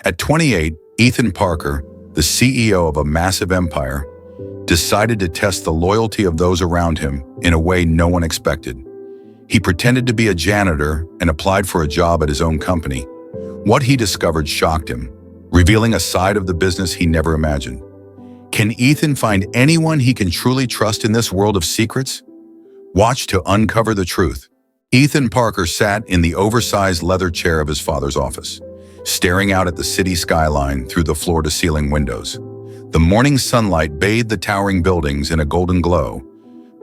At 28, Ethan Parker, the CEO of a massive empire, decided to test the loyalty of those around him in a way no one expected. He pretended to be a janitor and applied for a job at his own company. What he discovered shocked him, revealing a side of the business he never imagined. Can Ethan find anyone he can truly trust in this world of secrets? Watch to uncover the truth. Ethan Parker sat in the oversized leather chair of his father's office, staring out at the city skyline through the floor-to-ceiling windows. The morning sunlight bathed the towering buildings in a golden glow,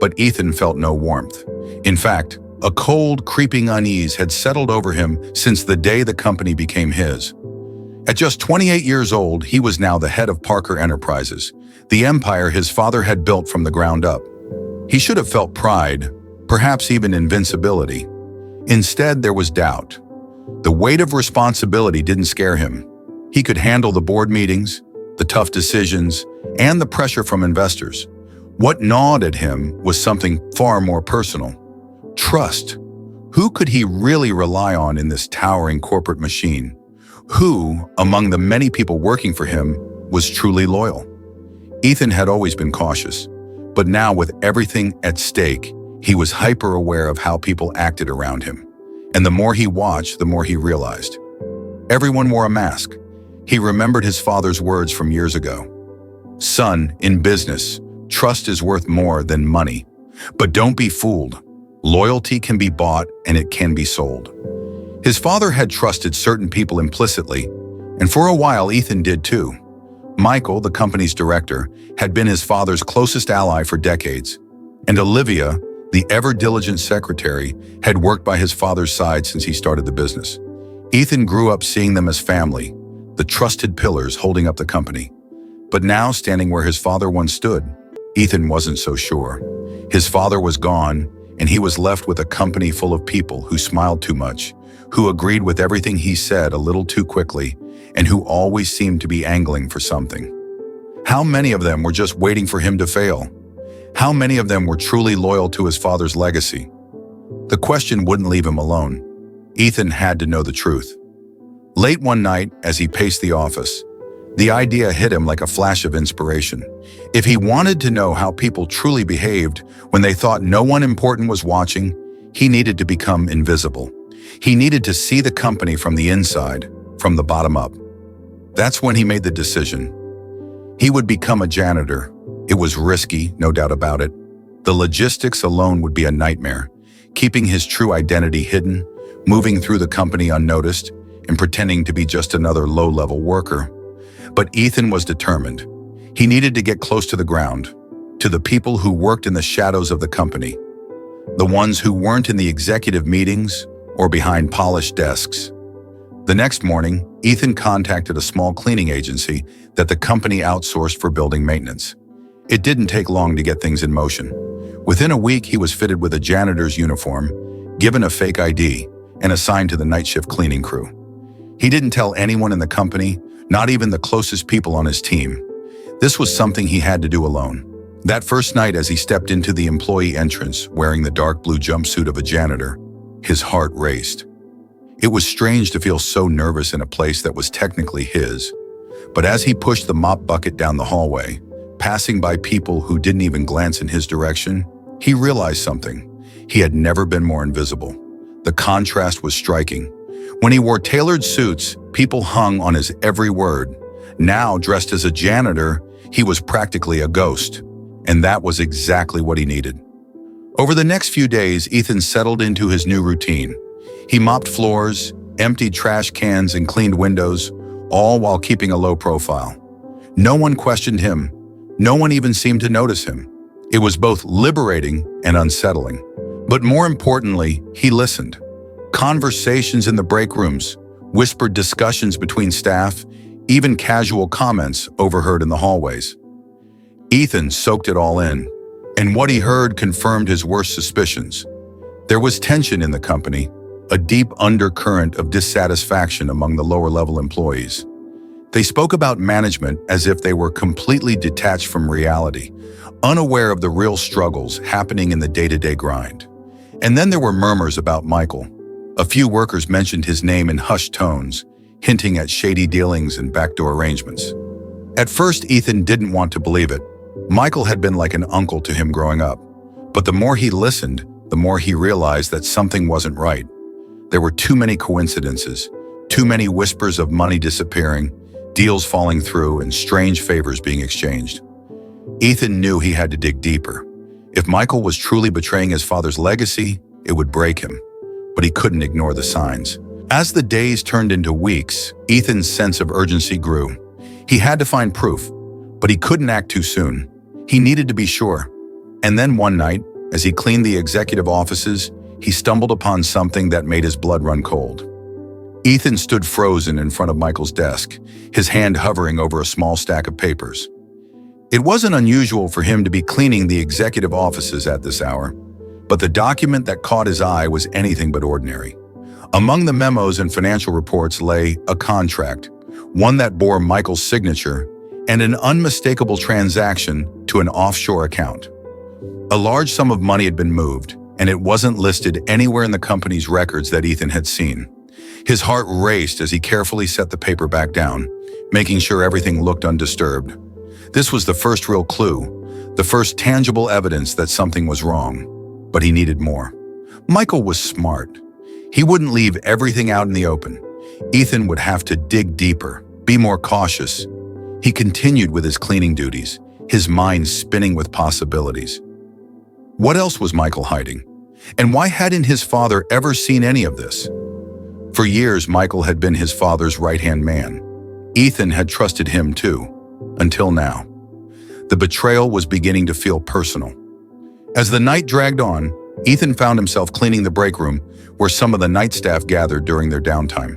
but Ethan felt no warmth. In fact, a cold, creeping unease had settled over him since the day the company became his. At just 28 years old, he was now the head of Parker Enterprises, the empire his father had built from the ground up. He should have felt pride, perhaps even invincibility. Instead, there was doubt. The weight of responsibility didn't scare him. He could handle the board meetings, the tough decisions, and the pressure from investors. What gnawed at him was something far more personal. Trust. Who could he really rely on in this towering corporate machine? Who, among the many people working for him, was truly loyal? Ethan had always been cautious, but now with everything at stake, he was hyper-aware of how people acted around him. And the more he watched, the more he realized. Everyone wore a mask. He remembered his father's words from years ago. Son, in business, trust is worth more than money. But don't be fooled. Loyalty can be bought and it can be sold. His father had trusted certain people implicitly, and for a while Ethan did too. Michael, the company's director, had been his father's closest ally for decades, and Olivia, the ever-diligent secretary, had worked by his father's side since he started the business. Ethan grew up seeing them as family, the trusted pillars holding up the company. But now, standing where his father once stood, Ethan wasn't so sure. His father was gone, and he was left with a company full of people who smiled too much, who agreed with everything he said a little too quickly, and who always seemed to be angling for something. How many of them were just waiting for him to fail? How many of them were truly loyal to his father's legacy? The question wouldn't leave him alone. Ethan had to know the truth. Late one night, as he paced the office, the idea hit him like a flash of inspiration. If he wanted to know how people truly behaved when they thought no one important was watching, he needed to become invisible. He needed to see the company from the inside, from the bottom up. That's when he made the decision. He would become a janitor. It was risky, no doubt about it. The logistics alone would be a nightmare, keeping his true identity hidden, moving through the company unnoticed, and pretending to be just another low-level worker. But Ethan was determined. He needed to get close to the ground, to the people who worked in the shadows of the company, the ones who weren't in the executive meetings or behind polished desks. The next morning, Ethan contacted a small cleaning agency that the company outsourced for building maintenance. It didn't take long to get things in motion. Within a week, he was fitted with a janitor's uniform, given a fake ID, and assigned to the night shift cleaning crew. He didn't tell anyone in the company, not even the closest people on his team. This was something he had to do alone. That first night, as he stepped into the employee entrance wearing the dark blue jumpsuit of a janitor, his heart raced. It was strange to feel so nervous in a place that was technically his. But as he pushed the mop bucket down the hallway, passing by people who didn't even glance in his direction, he realized something. He had never been more invisible. The contrast was striking. When he wore tailored suits, people hung on his every word. Now, dressed as a janitor, he was practically a ghost. And that was exactly what he needed. Over the next few days, Ethan settled into his new routine. He mopped floors, emptied trash cans, and cleaned windows, all while keeping a low profile. No one questioned him. No one even seemed to notice him. It was both liberating and unsettling. But more importantly, he listened. Conversations in the break rooms, whispered discussions between staff, even casual comments overheard in the hallways. Ethan soaked it all in, and what he heard confirmed his worst suspicions. There was tension in the company, a deep undercurrent of dissatisfaction among the lower-level employees. They spoke about management as if they were completely detached from reality, unaware of the real struggles happening in the day-to-day grind. And then there were murmurs about Michael. A few workers mentioned his name in hushed tones, hinting at shady dealings and backdoor arrangements. At first, Ethan didn't want to believe it. Michael had been like an uncle to him growing up. But the more he listened, the more he realized that something wasn't right. There were too many coincidences, too many whispers of money disappearing, deals falling through, and strange favors being exchanged. Ethan knew he had to dig deeper. If Michael was truly betraying his father's legacy, it would break him. But he couldn't ignore the signs. As the days turned into weeks, Ethan's sense of urgency grew. He had to find proof, but he couldn't act too soon. He needed to be sure. And then one night, as he cleaned the executive offices, he stumbled upon something that made his blood run cold. Ethan stood frozen in front of Michael's desk, his hand hovering over a small stack of papers. It wasn't unusual for him to be cleaning the executive offices at this hour, but the document that caught his eye was anything but ordinary. Among the memos and financial reports lay a contract, one that bore Michael's signature, and an unmistakable transaction to an offshore account. A large sum of money had been moved, and it wasn't listed anywhere in the company's records that Ethan had seen. His heart raced as he carefully set the paper back down, making sure everything looked undisturbed. This was the first real clue, the first tangible evidence that something was wrong. But he needed more. Michael was smart. He wouldn't leave everything out in the open. Ethan would have to dig deeper, be more cautious. He continued with his cleaning duties, his mind spinning with possibilities. What else was Michael hiding? And why hadn't his father ever seen any of this? For years, Michael had been his father's right-hand man. Ethan had trusted him too, until now. The betrayal was beginning to feel personal. As the night dragged on, Ethan found himself cleaning the break room where some of the night staff gathered during their downtime.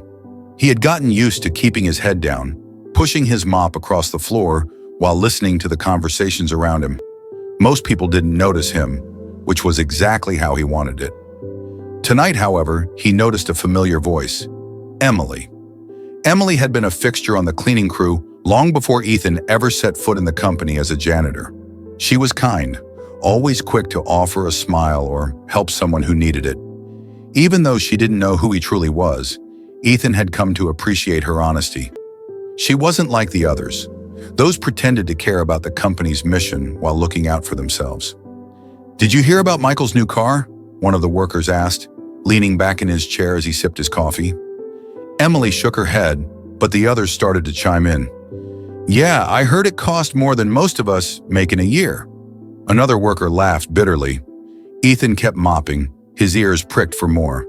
He had gotten used to keeping his head down, pushing his mop across the floor while listening to the conversations around him. Most people didn't notice him, which was exactly how he wanted it. Tonight, however, he noticed a familiar voice, Emily. Emily had been a fixture on the cleaning crew long before Ethan ever set foot in the company as a janitor. She was kind, always quick to offer a smile or help someone who needed it. Even though she didn't know who he truly was, Ethan had come to appreciate her honesty. She wasn't like the others. Those pretended to care about the company's mission while looking out for themselves. "Did you hear about Michael's new car?" one of the workers asked, leaning back in his chair as he sipped his coffee. Emily shook her head, but the others started to chime in. "Yeah, I heard it cost more than most of us make in a year." Another worker laughed bitterly. Ethan kept mopping, his ears pricked for more.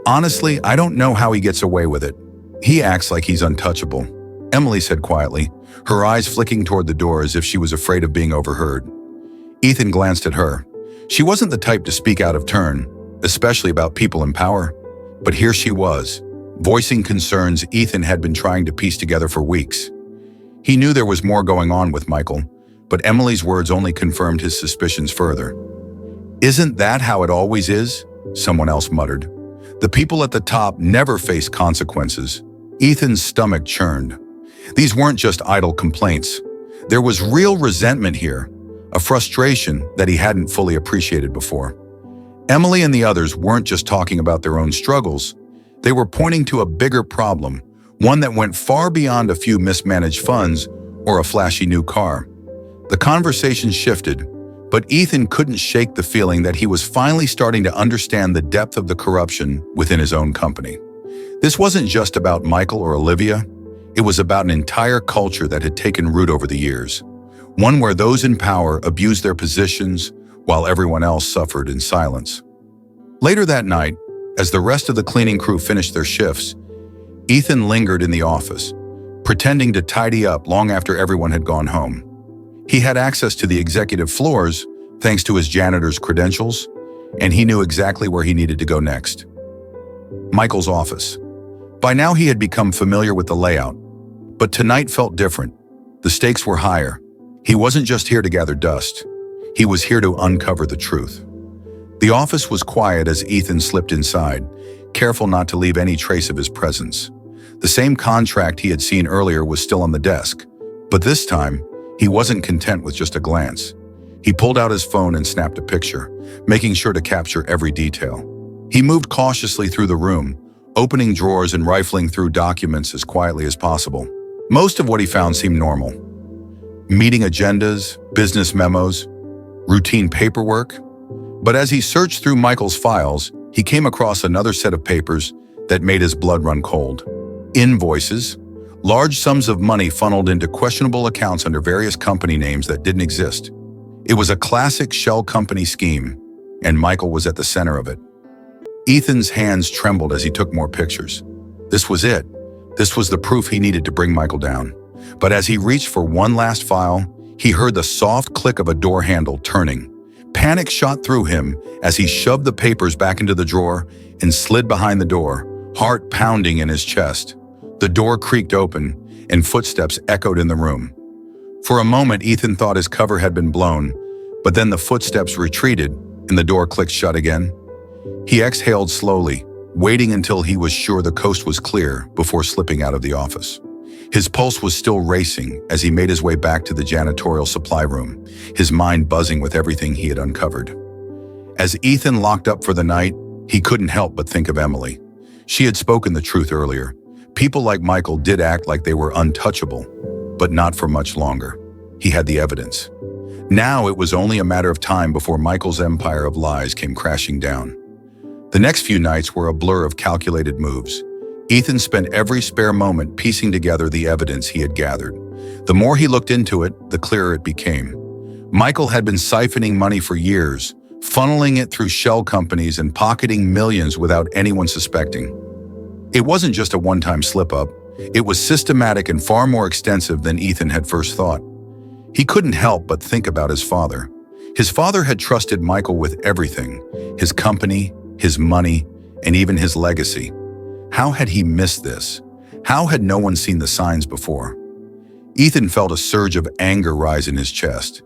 "Honestly, I don't know how he gets away with it. He acts like he's untouchable," Emily said quietly, her eyes flicking toward the door as if she was afraid of being overheard. Ethan glanced at her. She wasn't the type to speak out of turn, especially about people in power. But here she was, voicing concerns Ethan had been trying to piece together for weeks. He knew there was more going on with Michael, but Emily's words only confirmed his suspicions further. "Isn't that how it always is?" someone else muttered. "The people at the top never face consequences." Ethan's stomach churned. These weren't just idle complaints. There was real resentment here, a frustration that he hadn't fully appreciated before. Emily and the others weren't just talking about their own struggles. They were pointing to a bigger problem, one that went far beyond a few mismanaged funds or a flashy new car. The conversation shifted, but Ethan couldn't shake the feeling that he was finally starting to understand the depth of the corruption within his own company. This wasn't just about Michael or Olivia. It was about an entire culture that had taken root over the years, one where those in power abused their positions while everyone else suffered in silence. Later that night, as the rest of the cleaning crew finished their shifts, Ethan lingered in the office, pretending to tidy up long after everyone had gone home. He had access to the executive floors thanks to his janitor's credentials, and he knew exactly where he needed to go next. Michael's office. By now he had become familiar with the layout, but tonight felt different. The stakes were higher. He wasn't just here to gather dust. He was here to uncover the truth. The office was quiet as Ethan slipped inside, careful not to leave any trace of his presence. The same contract he had seen earlier was still on the desk, but this time, he wasn't content with just a glance. He pulled out his phone and snapped a picture, making sure to capture every detail. He moved cautiously through the room, opening drawers and rifling through documents as quietly as possible. Most of what he found seemed normal. Meeting agendas, business memos, routine paperwork. But as he searched through Michael's files, he came across another set of papers that made his blood run cold. Invoices, large sums of money funneled into questionable accounts under various company names that didn't exist. It was a classic shell company scheme, and Michael was at the center of it. Ethan's hands trembled as he took more pictures. This was it. This was the proof he needed to bring Michael down. But as he reached for one last file, he heard the soft click of a door handle turning. Panic shot through him as he shoved the papers back into the drawer and slid behind the door, heart pounding in his chest. The door creaked open, and footsteps echoed in the room. For a moment, Ethan thought his cover had been blown, but then the footsteps retreated and the door clicked shut again. He exhaled slowly, waiting until he was sure the coast was clear before slipping out of the office. His pulse was still racing as he made his way back to the janitorial supply room, his mind buzzing with everything he had uncovered. As Ethan locked up for the night, he couldn't help but think of Emily. She had spoken the truth earlier. People like Michael did act like they were untouchable, but not for much longer. He had the evidence. Now it was only a matter of time before Michael's empire of lies came crashing down. The next few nights were a blur of calculated moves. Ethan spent every spare moment piecing together the evidence he had gathered. The more he looked into it, the clearer it became. Michael had been siphoning money for years, funneling it through shell companies and pocketing millions without anyone suspecting. It wasn't just a one-time slip-up. It was systematic and far more extensive than Ethan had first thought. He couldn't help but think about his father. His father had trusted Michael with everything: his company, his money, and even his legacy. How had he missed this? How had no one seen the signs before? Ethan felt a surge of anger rise in his chest.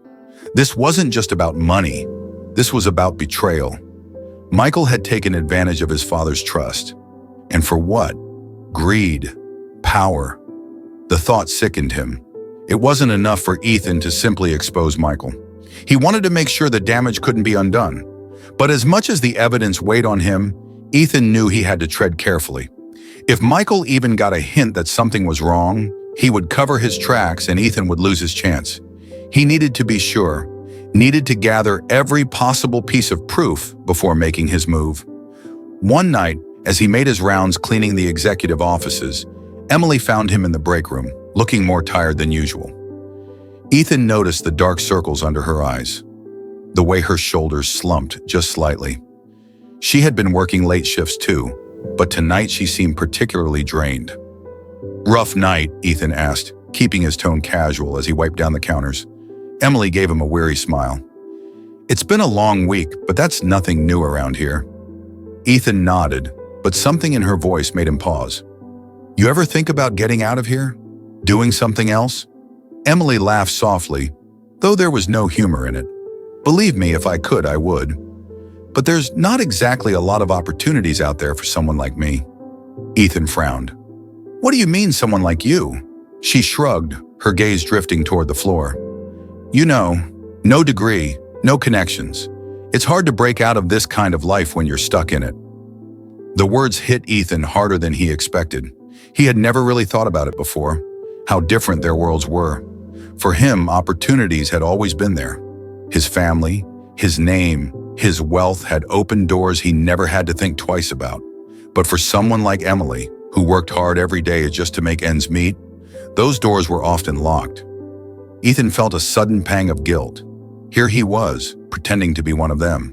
This wasn't just about money. This was about betrayal. Michael had taken advantage of his father's trust. And for what? Greed. Power. The thought sickened him. It wasn't enough for Ethan to simply expose Michael. He wanted to make sure the damage couldn't be undone. But as much as the evidence weighed on him, Ethan knew he had to tread carefully. If Michael even got a hint that something was wrong, he would cover his tracks and Ethan would lose his chance. He needed to be sure, needed to gather every possible piece of proof before making his move. One night, as he made his rounds cleaning the executive offices, Emily found him in the break room, looking more tired than usual. Ethan noticed the dark circles under her eyes, the way her shoulders slumped just slightly. She had been working late shifts too, but tonight she seemed particularly drained. "Rough night?" Ethan asked, keeping his tone casual as he wiped down the counters. Emily gave him a weary smile. "It's been a long week, but that's nothing new around here." Ethan nodded, but something in her voice made him pause. "You ever think about getting out of here? Doing something else?" Emily laughed softly, though there was no humor in it. "Believe me, if I could, I would. But there's not exactly a lot of opportunities out there for someone like me." Ethan frowned. "What do you mean, someone like you?" She shrugged, her gaze drifting toward the floor. "You know, no degree, no connections. It's hard to break out of this kind of life when you're stuck in it." The words hit Ethan harder than he expected. He had never really thought about it before, how different their worlds were. For him, opportunities had always been there. His family, his name, his wealth had opened doors he never had to think twice about. But for someone like Emily, who worked hard every day just to make ends meet, those doors were often locked. Ethan felt a sudden pang of guilt. Here he was, pretending to be one of them.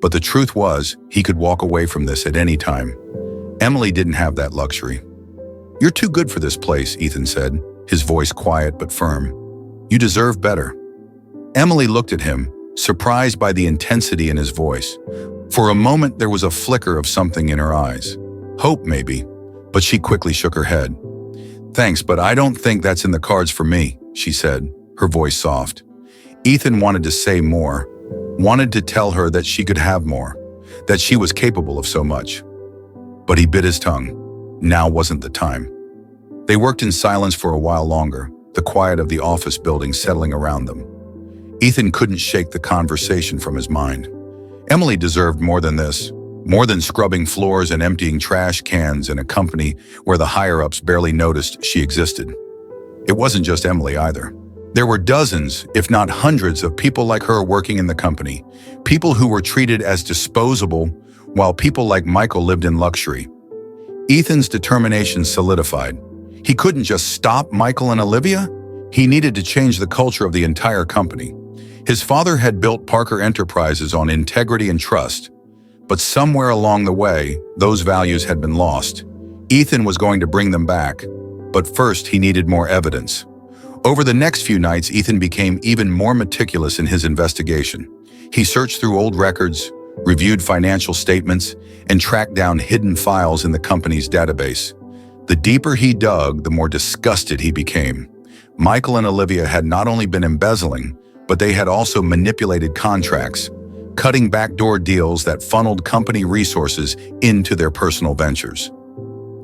But the truth was, he could walk away from this at any time. Emily didn't have that luxury. "You're too good for this place," Ethan said, his voice quiet but firm. "You deserve better." Emily looked at him, surprised by the intensity in his voice. For a moment, there was a flicker of something in her eyes. Hope, maybe, but she quickly shook her head. "Thanks, but I don't think that's in the cards for me," she said, her voice soft. Ethan wanted to say more, wanted to tell her that she could have more, that she was capable of so much. But he bit his tongue. Now wasn't the time. They worked in silence for a while longer, the quiet of the office building settling around them. Ethan couldn't shake the conversation from his mind. Emily deserved more than this. more than scrubbing floors and emptying trash cans in a company where the higher-ups barely noticed she existed. It wasn't just Emily either. There were dozens, if not hundreds, of people like her working in the company, people who were treated as disposable, while people like Michael lived in luxury. Ethan's determination solidified. He couldn't just stop Michael and Olivia. He needed to change the culture of the entire company. His father had built Parker Enterprises on integrity and trust, but somewhere along the way, those values had been lost. Ethan was going to bring them back, but first he needed more evidence. Over the next few nights, Ethan became even more meticulous in his investigation. He searched through old records, reviewed financial statements, and tracked down hidden files in the company's database. The deeper he dug, the more disgusted he became. Michael and Olivia had not only been embezzling, but they had also manipulated contracts, cutting backdoor deals that funneled company resources into their personal ventures.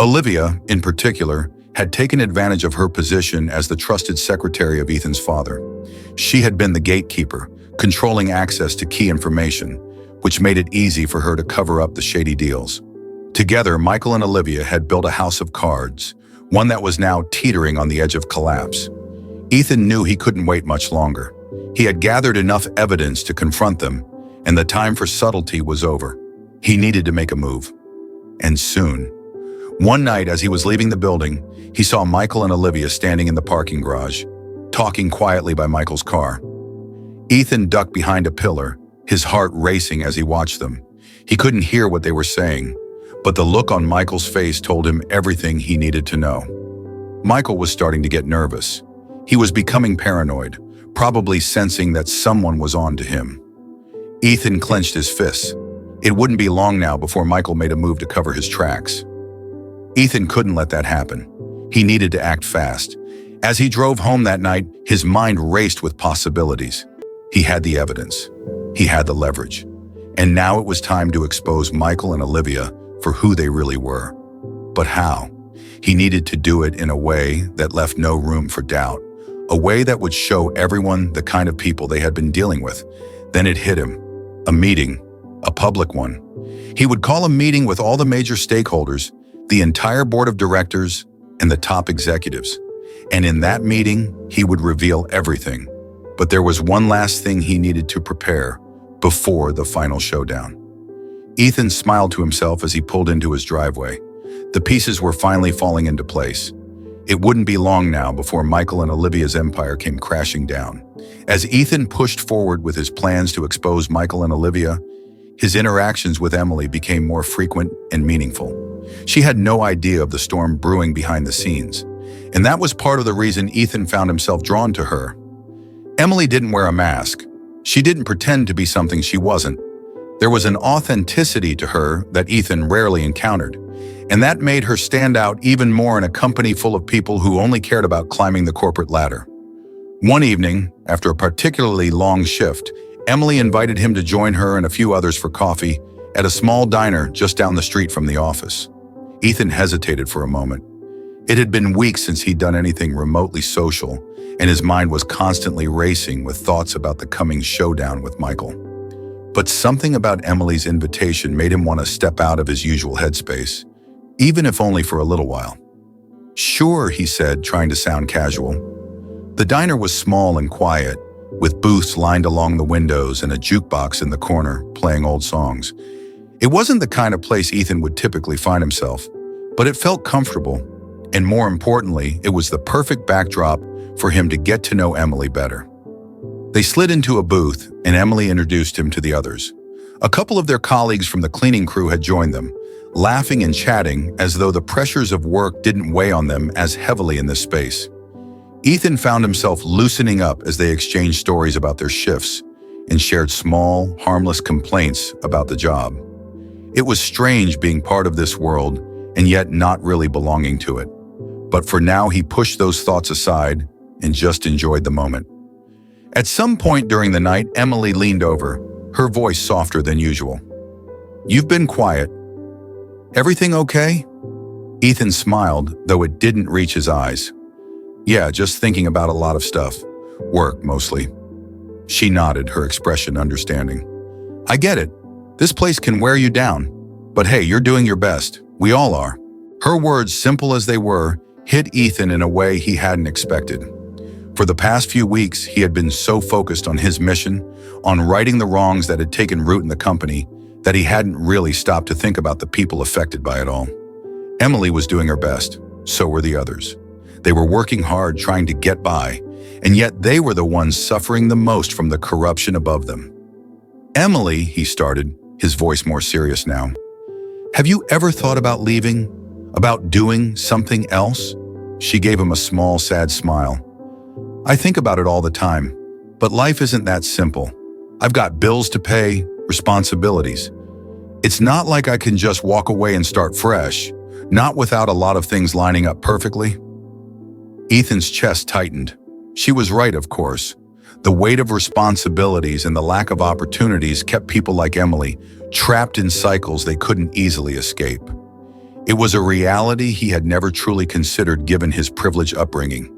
Olivia, in particular, had taken advantage of her position as the trusted secretary of Ethan's father. She had been the gatekeeper, controlling access to key information, which made it easy for her to cover up the shady deals. Together, Michael and Olivia had built a house of cards, one that was now teetering on the edge of collapse. Ethan knew he couldn't wait much longer. He had gathered enough evidence to confront them, and the time for subtlety was over. He needed to make a move. And soon. One night, as he was leaving the building, he saw Michael and Olivia standing in the parking garage, talking quietly by Michael's car. Ethan ducked behind a pillar, his heart racing as he watched them. He couldn't hear what they were saying, but the look on Michael's face told him everything he needed to know. Michael was starting to get nervous. He was becoming paranoid, probably sensing that someone was on to him. Ethan clenched his fists. It wouldn't be long now before Michael made a move to cover his tracks. Ethan couldn't let that happen. He needed to act fast. As he drove home that night, his mind raced with possibilities. He had the evidence. He had the leverage. And now it was time to expose Michael and Olivia for who they really were. But how? He needed to do it in a way that left no room for doubt, a way that would show everyone the kind of people they had been dealing with. Then it hit him. A meeting, a public one. He would call a meeting with all the major stakeholders, the entire board of directors, and the top executives. And in that meeting, he would reveal everything. But there was one last thing he needed to prepare before the final showdown. Ethan smiled to himself as he pulled into his driveway. The pieces were finally falling into place. It wouldn't be long now before Michael and Olivia's empire came crashing down. As Ethan pushed forward with his plans to expose Michael and Olivia, his interactions with Emily became more frequent and meaningful. She had no idea of the storm brewing behind the scenes, and that was part of the reason Ethan found himself drawn to her. Emily didn't wear a mask. She didn't pretend to be something she wasn't. There was an authenticity to her that Ethan rarely encountered, and that made her stand out even more in a company full of people who only cared about climbing the corporate ladder. One evening, after a particularly long shift, Emily invited him to join her and a few others for coffee at a small diner just down the street from the office. Ethan hesitated for a moment. It had been weeks since he'd done anything remotely social, and his mind was constantly racing with thoughts about the coming showdown with Michael. But something about Emily's invitation made him want to step out of his usual headspace, even if only for a little while. "Sure," he said, trying to sound casual. The diner was small and quiet, with booths lined along the windows and a jukebox in the corner playing old songs. It wasn't the kind of place Ethan would typically find himself, but it felt comfortable, and more importantly, it was the perfect backdrop for him to get to know Emily better. They slid into a booth, and Emily introduced him to the others. A couple of their colleagues from the cleaning crew had joined them, laughing and chatting as though the pressures of work didn't weigh on them as heavily in this space. Ethan found himself loosening up as they exchanged stories about their shifts and shared small, harmless complaints about the job. It was strange being part of this world and yet not really belonging to it. But for now, he pushed those thoughts aside and just enjoyed the moment. At some point during the night, Emily leaned over, her voice softer than usual. "You've been quiet. Everything okay?" Ethan smiled, though it didn't reach his eyes. "Yeah, just thinking about a lot of stuff. Work, mostly." She nodded, her expression understanding. "I get it. This place can wear you down. But hey, you're doing your best. We all are. Her words, simple as they were, hit Ethan in a way he hadn't expected. For the past few weeks, he had been so focused on his mission, on righting the wrongs that had taken root in the company, that he hadn't really stopped to think about the people affected by it all. Emily was doing her best. So were the others. They were working hard, trying to get by, and yet they were the ones suffering the most from the corruption above them. Emily, he started, his voice more serious now. Have you ever thought about leaving? About doing something else? She gave him a small, sad smile. I think about it all the time, but life isn't that simple. I've got bills to pay, responsibilities. It's not like I can just walk away and start fresh, not without a lot of things lining up perfectly. Ethan's chest tightened. She was right, of course. The weight of responsibilities and the lack of opportunities kept people like Emily trapped in cycles they couldn't easily escape. It was a reality he had never truly considered given his privileged upbringing.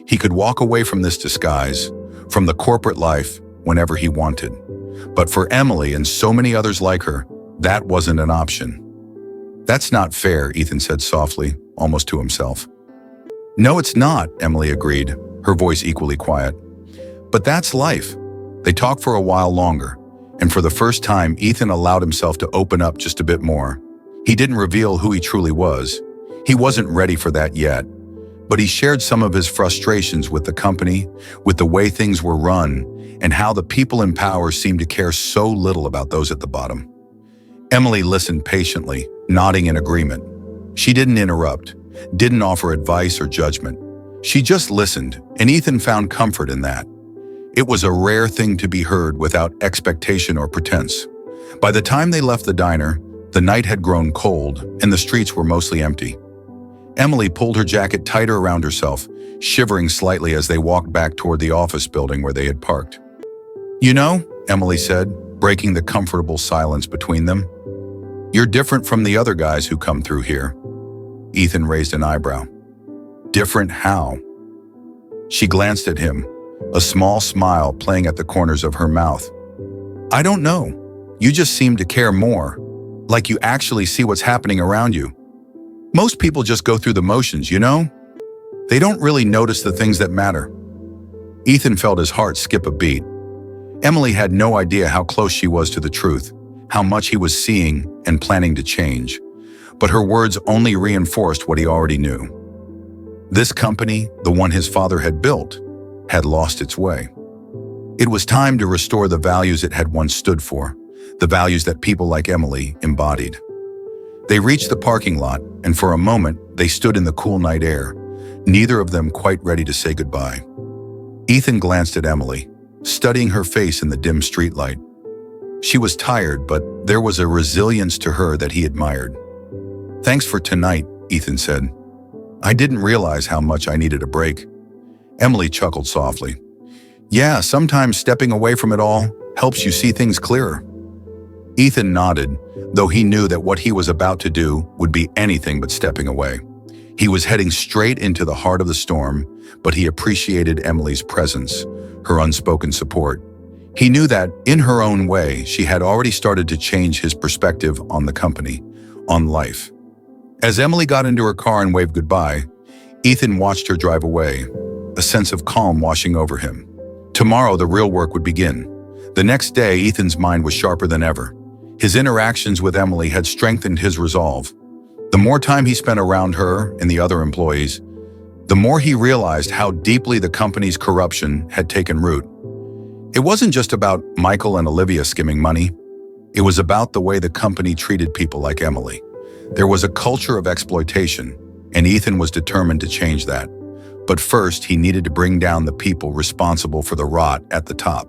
He could walk away from this disguise, from the corporate life, whenever he wanted. But for Emily and so many others like her, that wasn't an option. That's not fair, Ethan said softly, almost to himself. No, it's not, Emily agreed, her voice equally quiet. But that's life. They talked for a while longer, and for the first time, Ethan allowed himself to open up just a bit more. He didn't reveal who he truly was. He wasn't ready for that yet, but he shared some of his frustrations with the company, with the way things were run, and how the people in power seemed to care so little about those at the bottom. Emily listened patiently, nodding in agreement. She didn't interrupt, didn't offer advice or judgment. She just listened, and Ethan found comfort in that. It was a rare thing to be heard without expectation or pretense. By the time they left the diner, the night had grown cold, and the streets were mostly empty. Emily pulled her jacket tighter around herself, shivering slightly as they walked back toward the office building where they had parked. You know, Emily said, breaking the comfortable silence between them, you're different from the other guys who come through here. Ethan raised an eyebrow. Different how? She glanced at him, a small smile playing at the corners of her mouth. I don't know. You just seem to care more, like you actually see what's happening around you. Most people just go through the motions, you know? They don't really notice the things that matter. Ethan felt his heart skip a beat. Emily had no idea how close she was to the truth, how much he was seeing and planning to change. But her words only reinforced what he already knew. This company, the one his father had built, had lost its way. It was time to restore the values it had once stood for, the values that people like Emily embodied. They reached the parking lot, and for a moment, they stood in the cool night air, neither of them quite ready to say goodbye. Ethan glanced at Emily, studying her face in the dim streetlight. She was tired, but there was a resilience to her that he admired. Thanks for tonight, Ethan said. I didn't realize how much I needed a break. Emily chuckled softly. Yeah, sometimes stepping away from it all helps you see things clearer. Ethan nodded, though he knew that what he was about to do would be anything but stepping away. He was heading straight into the heart of the storm, but he appreciated Emily's presence, her unspoken support. He knew that, in her own way, she had already started to change his perspective on the company, on life. As Emily got into her car and waved goodbye, Ethan watched her drive away, a sense of calm washing over him. Tomorrow, the real work would begin. The next day, Ethan's mind was sharper than ever. His interactions with Emily had strengthened his resolve. The more time he spent around her and the other employees, the more he realized how deeply the company's corruption had taken root. It wasn't just about Michael and Olivia skimming money. It was about the way the company treated people like Emily. There was a culture of exploitation, and Ethan was determined to change that. But first, he needed to bring down the people responsible for the rot at the top.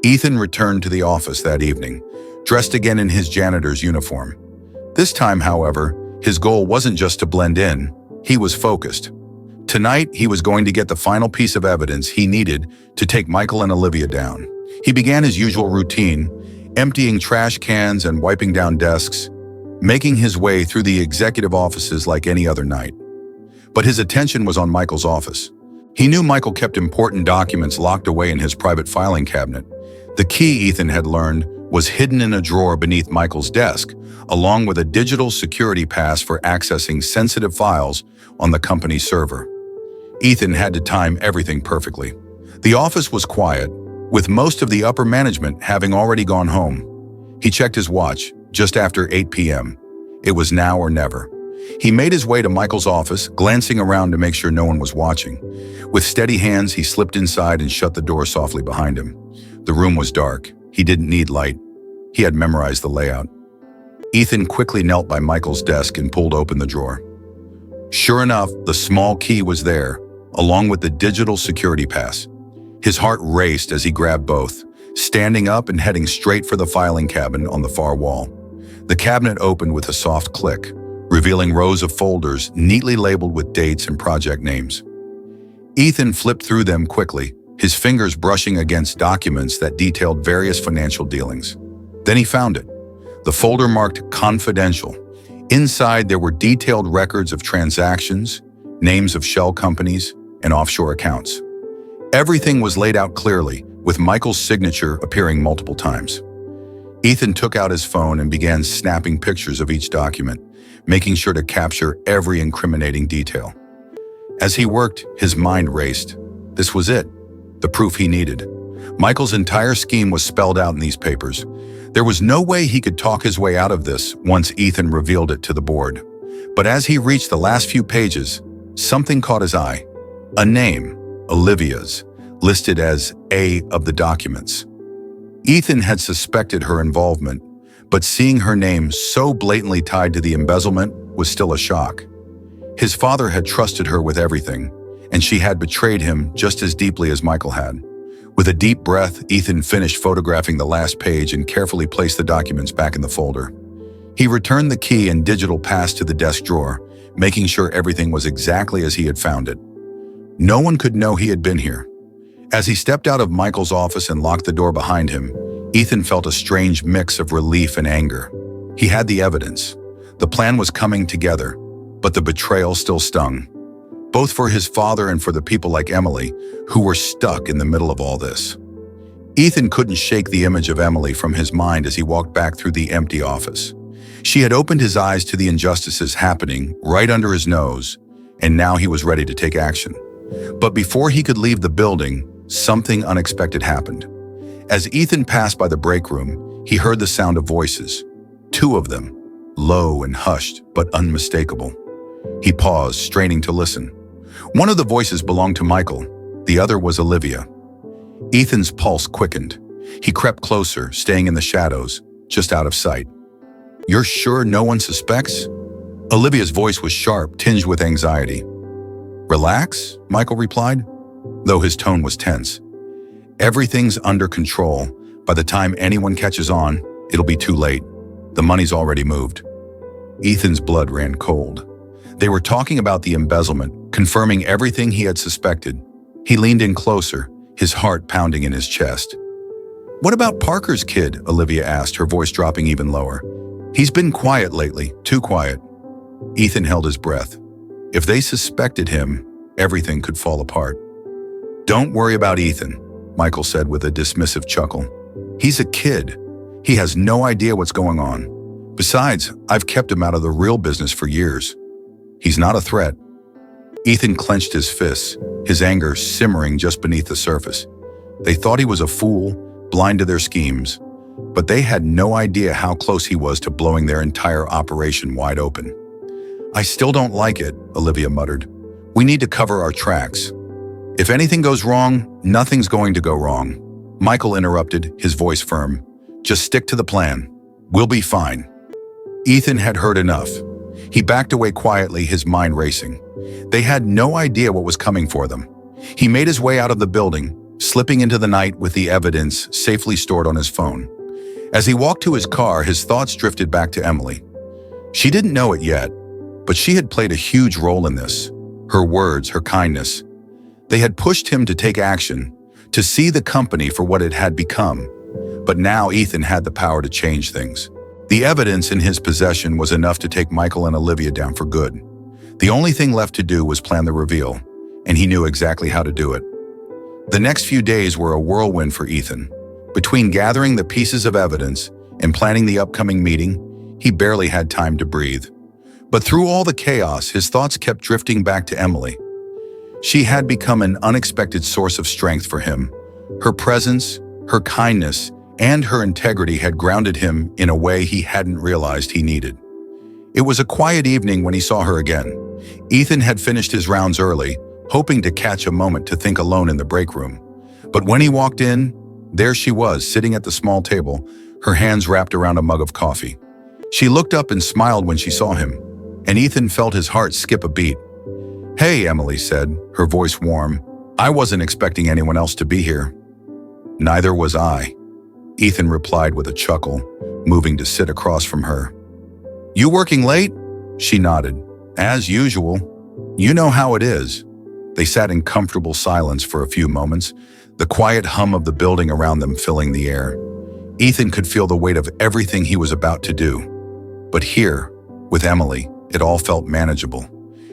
Ethan returned to the office that evening, dressed again in his janitor's uniform. This time, however, his goal wasn't just to blend in, he was focused. Tonight, he was going to get the final piece of evidence he needed to take Michael and Olivia down. He began his usual routine, emptying trash cans and wiping down desks, making his way through the executive offices like any other night. But his attention was on Michael's office. He knew Michael kept important documents locked away in his private filing cabinet. The key, Ethan had learned, was hidden in a drawer beneath Michael's desk, along with a digital security pass for accessing sensitive files on the company's server. Ethan had to time everything perfectly. The office was quiet, with most of the upper management having already gone home. He checked his watch, just after 8 p.m. It was now or never. He made his way to Michael's office, glancing around to make sure no one was watching. With steady hands, he slipped inside and shut the door softly behind him. The room was dark. He didn't need light. He had memorized the layout. Ethan quickly knelt by Michael's desk and pulled open the drawer. Sure enough, the small key was there, along with the digital security pass. His heart raced as he grabbed both, standing up and heading straight for the filing cabinet on the far wall. The cabinet opened with a soft click, revealing rows of folders neatly labeled with dates and project names. Ethan flipped through them quickly, his fingers brushing against documents that detailed various financial dealings. Then he found it. The folder marked Confidential. Inside, there were detailed records of transactions, names of shell companies, and offshore accounts. Everything was laid out clearly, with Michael's signature appearing multiple times. Ethan took out his phone and began snapping pictures of each document, making sure to capture every incriminating detail. As he worked, his mind raced. This was it, the proof he needed. Michael's entire scheme was spelled out in these papers. There was no way he could talk his way out of this once Ethan revealed it to the board. But as he reached the last few pages, something caught his eye. A name, Olivia's, listed as A of the documents. Ethan had suspected her involvement, but seeing her name so blatantly tied to the embezzlement was still a shock. His father had trusted her with everything, and she had betrayed him just as deeply as Michael had. With a deep breath, Ethan finished photographing the last page and carefully placed the documents back in the folder. He returned the key and digital pass to the desk drawer, making sure everything was exactly as he had found it. No one could know he had been here. As he stepped out of Michael's office and locked the door behind him, Ethan felt a strange mix of relief and anger. He had the evidence. The plan was coming together, but the betrayal still stung, both for his father and for the people like Emily, who were stuck in the middle of all this. Ethan couldn't shake the image of Emily from his mind as he walked back through the empty office. She had opened his eyes to the injustices happening right under his nose, and now he was ready to take action. But before he could leave the building, something unexpected happened. As Ethan passed by the break room, he heard the sound of voices, 2 of them, low and hushed, but unmistakable. He paused, straining to listen. One of the voices belonged to Michael, the other was Olivia. Ethan's pulse quickened. He crept closer, staying in the shadows, just out of sight. "You're sure no one suspects?" Olivia's voice was sharp, tinged with anxiety. "Relax," Michael replied, though his tone was tense. "Everything's under control. By the time anyone catches on, it'll be too late. The money's already moved." Ethan's blood ran cold. They were talking about the embezzlement, confirming everything he had suspected. He leaned in closer, his heart pounding in his chest. "What about Parker's kid?" Olivia asked, her voice dropping even lower. "He's been quiet lately, too quiet." Ethan held his breath. If they suspected him, everything could fall apart. "Don't worry about Ethan," Michael said with a dismissive chuckle. "He's a kid. He has no idea what's going on. Besides, I've kept him out of the real business for years. He's not a threat." Ethan clenched his fists, his anger simmering just beneath the surface. They thought he was a fool, blind to their schemes, but they had no idea how close he was to blowing their entire operation wide open. "I still don't like it," Olivia muttered. "We need to cover our tracks. If anything goes wrong, nothing's going to go wrong." Michael interrupted, his voice firm. "Just stick to the plan. We'll be fine." Ethan had heard enough. He backed away quietly, his mind racing. They had no idea what was coming for them. He made his way out of the building, slipping into the night with the evidence safely stored on his phone. As he walked to his car, his thoughts drifted back to Emily. She didn't know it yet, but she had played a huge role in this. Her words, her kindness. They had pushed him to take action, to see the company for what it had become. But now Ethan had the power to change things. The evidence in his possession was enough to take Michael and Olivia down for good. The only thing left to do was plan the reveal, and he knew exactly how to do it. The next few days were a whirlwind for Ethan. Between gathering the pieces of evidence and planning the upcoming meeting, he barely had time to breathe. But through all the chaos, his thoughts kept drifting back to Emily. She had become an unexpected source of strength for him. Her presence, her kindness, and her integrity had grounded him in a way he hadn't realized he needed. It was a quiet evening when he saw her again. Ethan had finished his rounds early, hoping to catch a moment to think alone in the break room. But when he walked in, there she was, sitting at the small table, her hands wrapped around a mug of coffee. She looked up and smiled when she saw him, and Ethan felt his heart skip a beat. "Hey," Emily said, her voice warm. "I wasn't expecting anyone else to be here." "Neither was I," Ethan replied with a chuckle, moving to sit across from her. "You working late?" She nodded. "As usual. You know how it is." They sat in comfortable silence for a few moments, the quiet hum of the building around them filling the air. Ethan could feel the weight of everything he was about to do. But here, with Emily, it all felt manageable.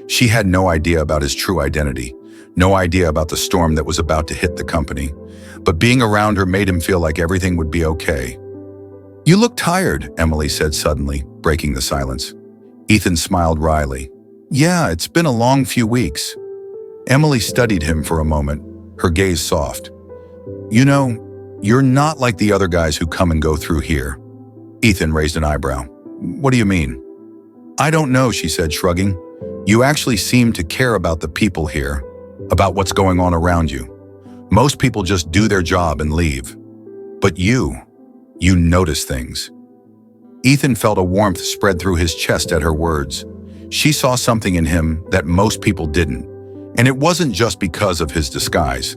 She had no idea about his true identity, no idea about the storm that was about to hit the company. But being around her made him feel like everything would be okay. "You look tired," Emily said suddenly, breaking the silence. Ethan smiled wryly. "Yeah, it's been a long few weeks." Emily studied him for a moment, her gaze soft. "You know, you're not like the other guys who come and go through here." Ethan raised an eyebrow. "What do you mean?" "I don't know," she said, shrugging. "You actually seem to care about the people here, about what's going on around you. Most people just do their job and leave. But you notice things." Ethan felt a warmth spread through his chest at her words. She saw something in him that most people didn't, and it wasn't just because of his disguise.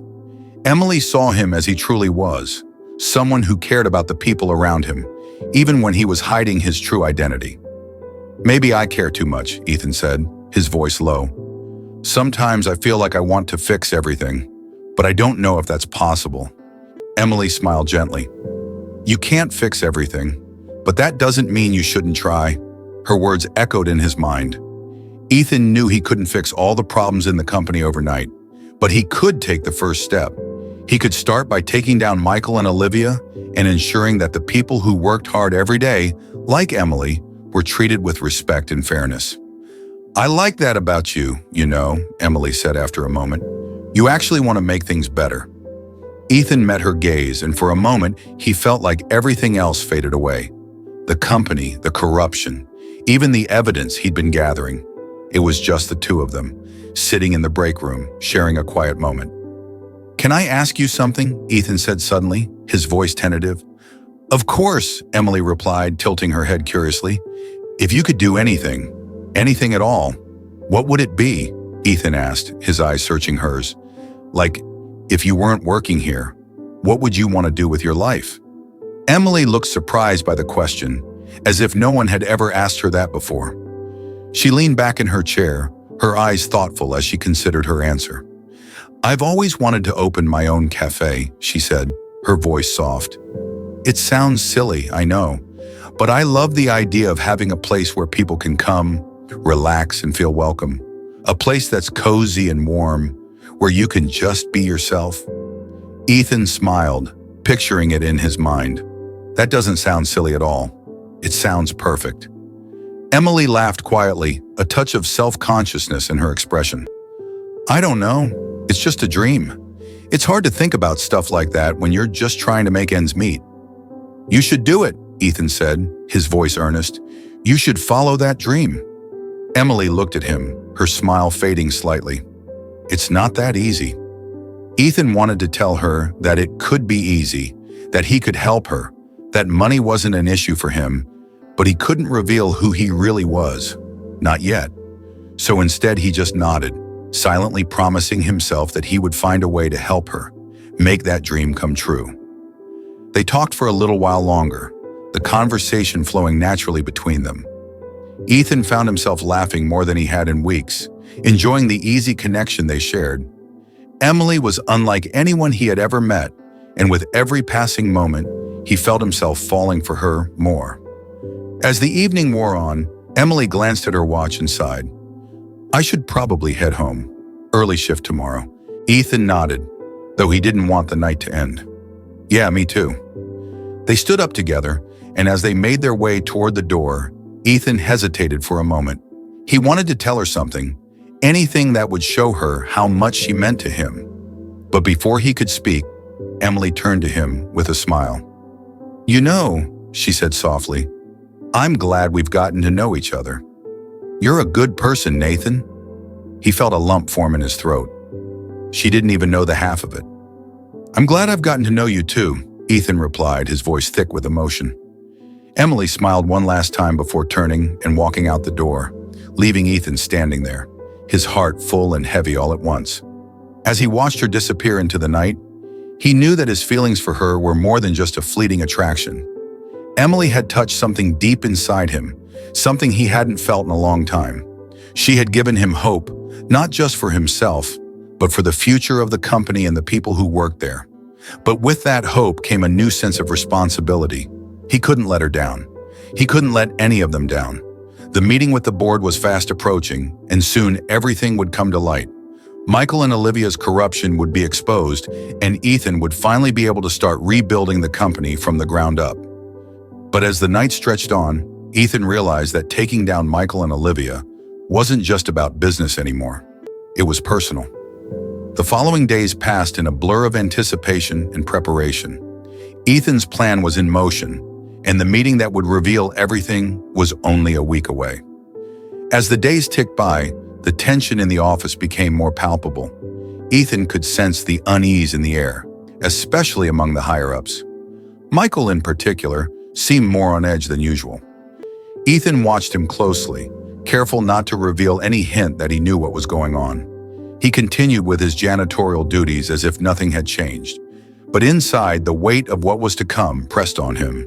Emily saw him as he truly was, someone who cared about the people around him, even when he was hiding his true identity. "Maybe I care too much," Ethan said, his voice low. "Sometimes I feel like I want to fix everything, but I don't know if that's possible." Emily smiled gently. "You can't fix everything, but that doesn't mean you shouldn't try." Her words echoed in his mind. Ethan knew he couldn't fix all the problems in the company overnight, but he could take the first step. He could start by taking down Michael and Olivia and ensuring that the people who worked hard every day, like Emily, were treated with respect and fairness. "I like that about you, you know," Emily said after a moment. "You actually want to make things better." Ethan met her gaze, and for a moment, he felt like everything else faded away. The company, the corruption, even the evidence he'd been gathering. It was just the two of them, sitting in the break room, sharing a quiet moment. "Can I ask you something?" Ethan said suddenly, his voice tentative. "Of course," Emily replied, tilting her head curiously. "If you could do anything, anything at all, what would it be?" Ethan asked, his eyes searching hers. "Like, if you weren't working here, what would you want to do with your life?" Emily looked surprised by the question, as if no one had ever asked her that before. She leaned back in her chair, her eyes thoughtful as she considered her answer. "I've always wanted to open my own cafe," she said, her voice soft. "It sounds silly, I know, but I love the idea of having a place where people can come, relax, and feel welcome. A place that's cozy and warm, where you can just be yourself." Ethan smiled, picturing it in his mind. "That doesn't sound silly at all. It sounds perfect." Emily laughed quietly, a touch of self-consciousness in her expression. "I don't know. It's just a dream. It's hard to think about stuff like that when you're just trying to make ends meet." "You should do it," Ethan said, his voice earnest. "You should follow that dream." Emily looked at him, her smile fading slightly. "It's not that easy." Ethan wanted to tell her that it could be easy, that he could help her, that money wasn't an issue for him, but he couldn't reveal who he really was. Not yet. So instead he just nodded, silently promising himself that he would find a way to help her, make that dream come true. They talked for a little while longer, the conversation flowing naturally between them. Ethan found himself laughing more than he had in weeks, enjoying the easy connection they shared. Emily was unlike anyone he had ever met, and with every passing moment, he felt himself falling for her more. As the evening wore on, Emily glanced at her watch and sighed. "I should probably head home. Early shift tomorrow." Ethan nodded, though he didn't want the night to end. "Yeah, me too." They stood up together, and as they made their way toward the door, Ethan hesitated for a moment. He wanted to tell her something, anything that would show her how much she meant to him. But before he could speak, Emily turned to him with a smile. "You know," she said softly, "I'm glad we've gotten to know each other. You're a good person, Nathan." He felt a lump form in his throat. She didn't even know the half of it. "I'm glad I've gotten to know you too," Ethan replied, his voice thick with emotion. Emily smiled one last time before turning and walking out the door, leaving Ethan standing there, his heart full and heavy all at once. As he watched her disappear into the night, he knew that his feelings for her were more than just a fleeting attraction. Emily had touched something deep inside him, something he hadn't felt in a long time. She had given him hope, not just for himself, but for the future of the company and the people who worked there. But with that hope came a new sense of responsibility. He couldn't let her down. He couldn't let any of them down. The meeting with the board was fast approaching, and soon everything would come to light. Michael and Olivia's corruption would be exposed, and Ethan would finally be able to start rebuilding the company from the ground up. But as the night stretched on, Ethan realized that taking down Michael and Olivia wasn't just about business anymore. It was personal. The following days passed in a blur of anticipation and preparation. Ethan's plan was in motion, and the meeting that would reveal everything was only a week away. As the days ticked by, the tension in the office became more palpable. Ethan could sense the unease in the air, especially among the higher-ups. Michael, in particular, seemed more on edge than usual. Ethan watched him closely, careful not to reveal any hint that he knew what was going on. He continued with his janitorial duties as if nothing had changed. But inside, the weight of what was to come pressed on him.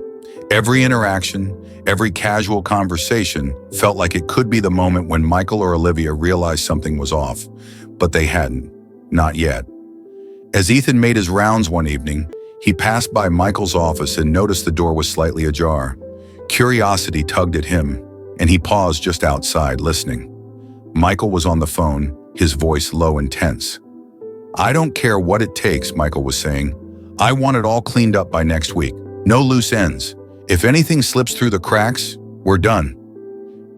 Every interaction, every casual conversation felt like it could be the moment when Michael or Olivia realized something was off, but they hadn't. Not yet. As Ethan made his rounds one evening, he passed by Michael's office and noticed the door was slightly ajar. Curiosity tugged at him, and he paused just outside, listening. Michael was on the phone, his voice low and tense. "I don't care what it takes," Michael was saying. "I want it all cleaned up by next week. No loose ends. If anything slips through the cracks, we're done."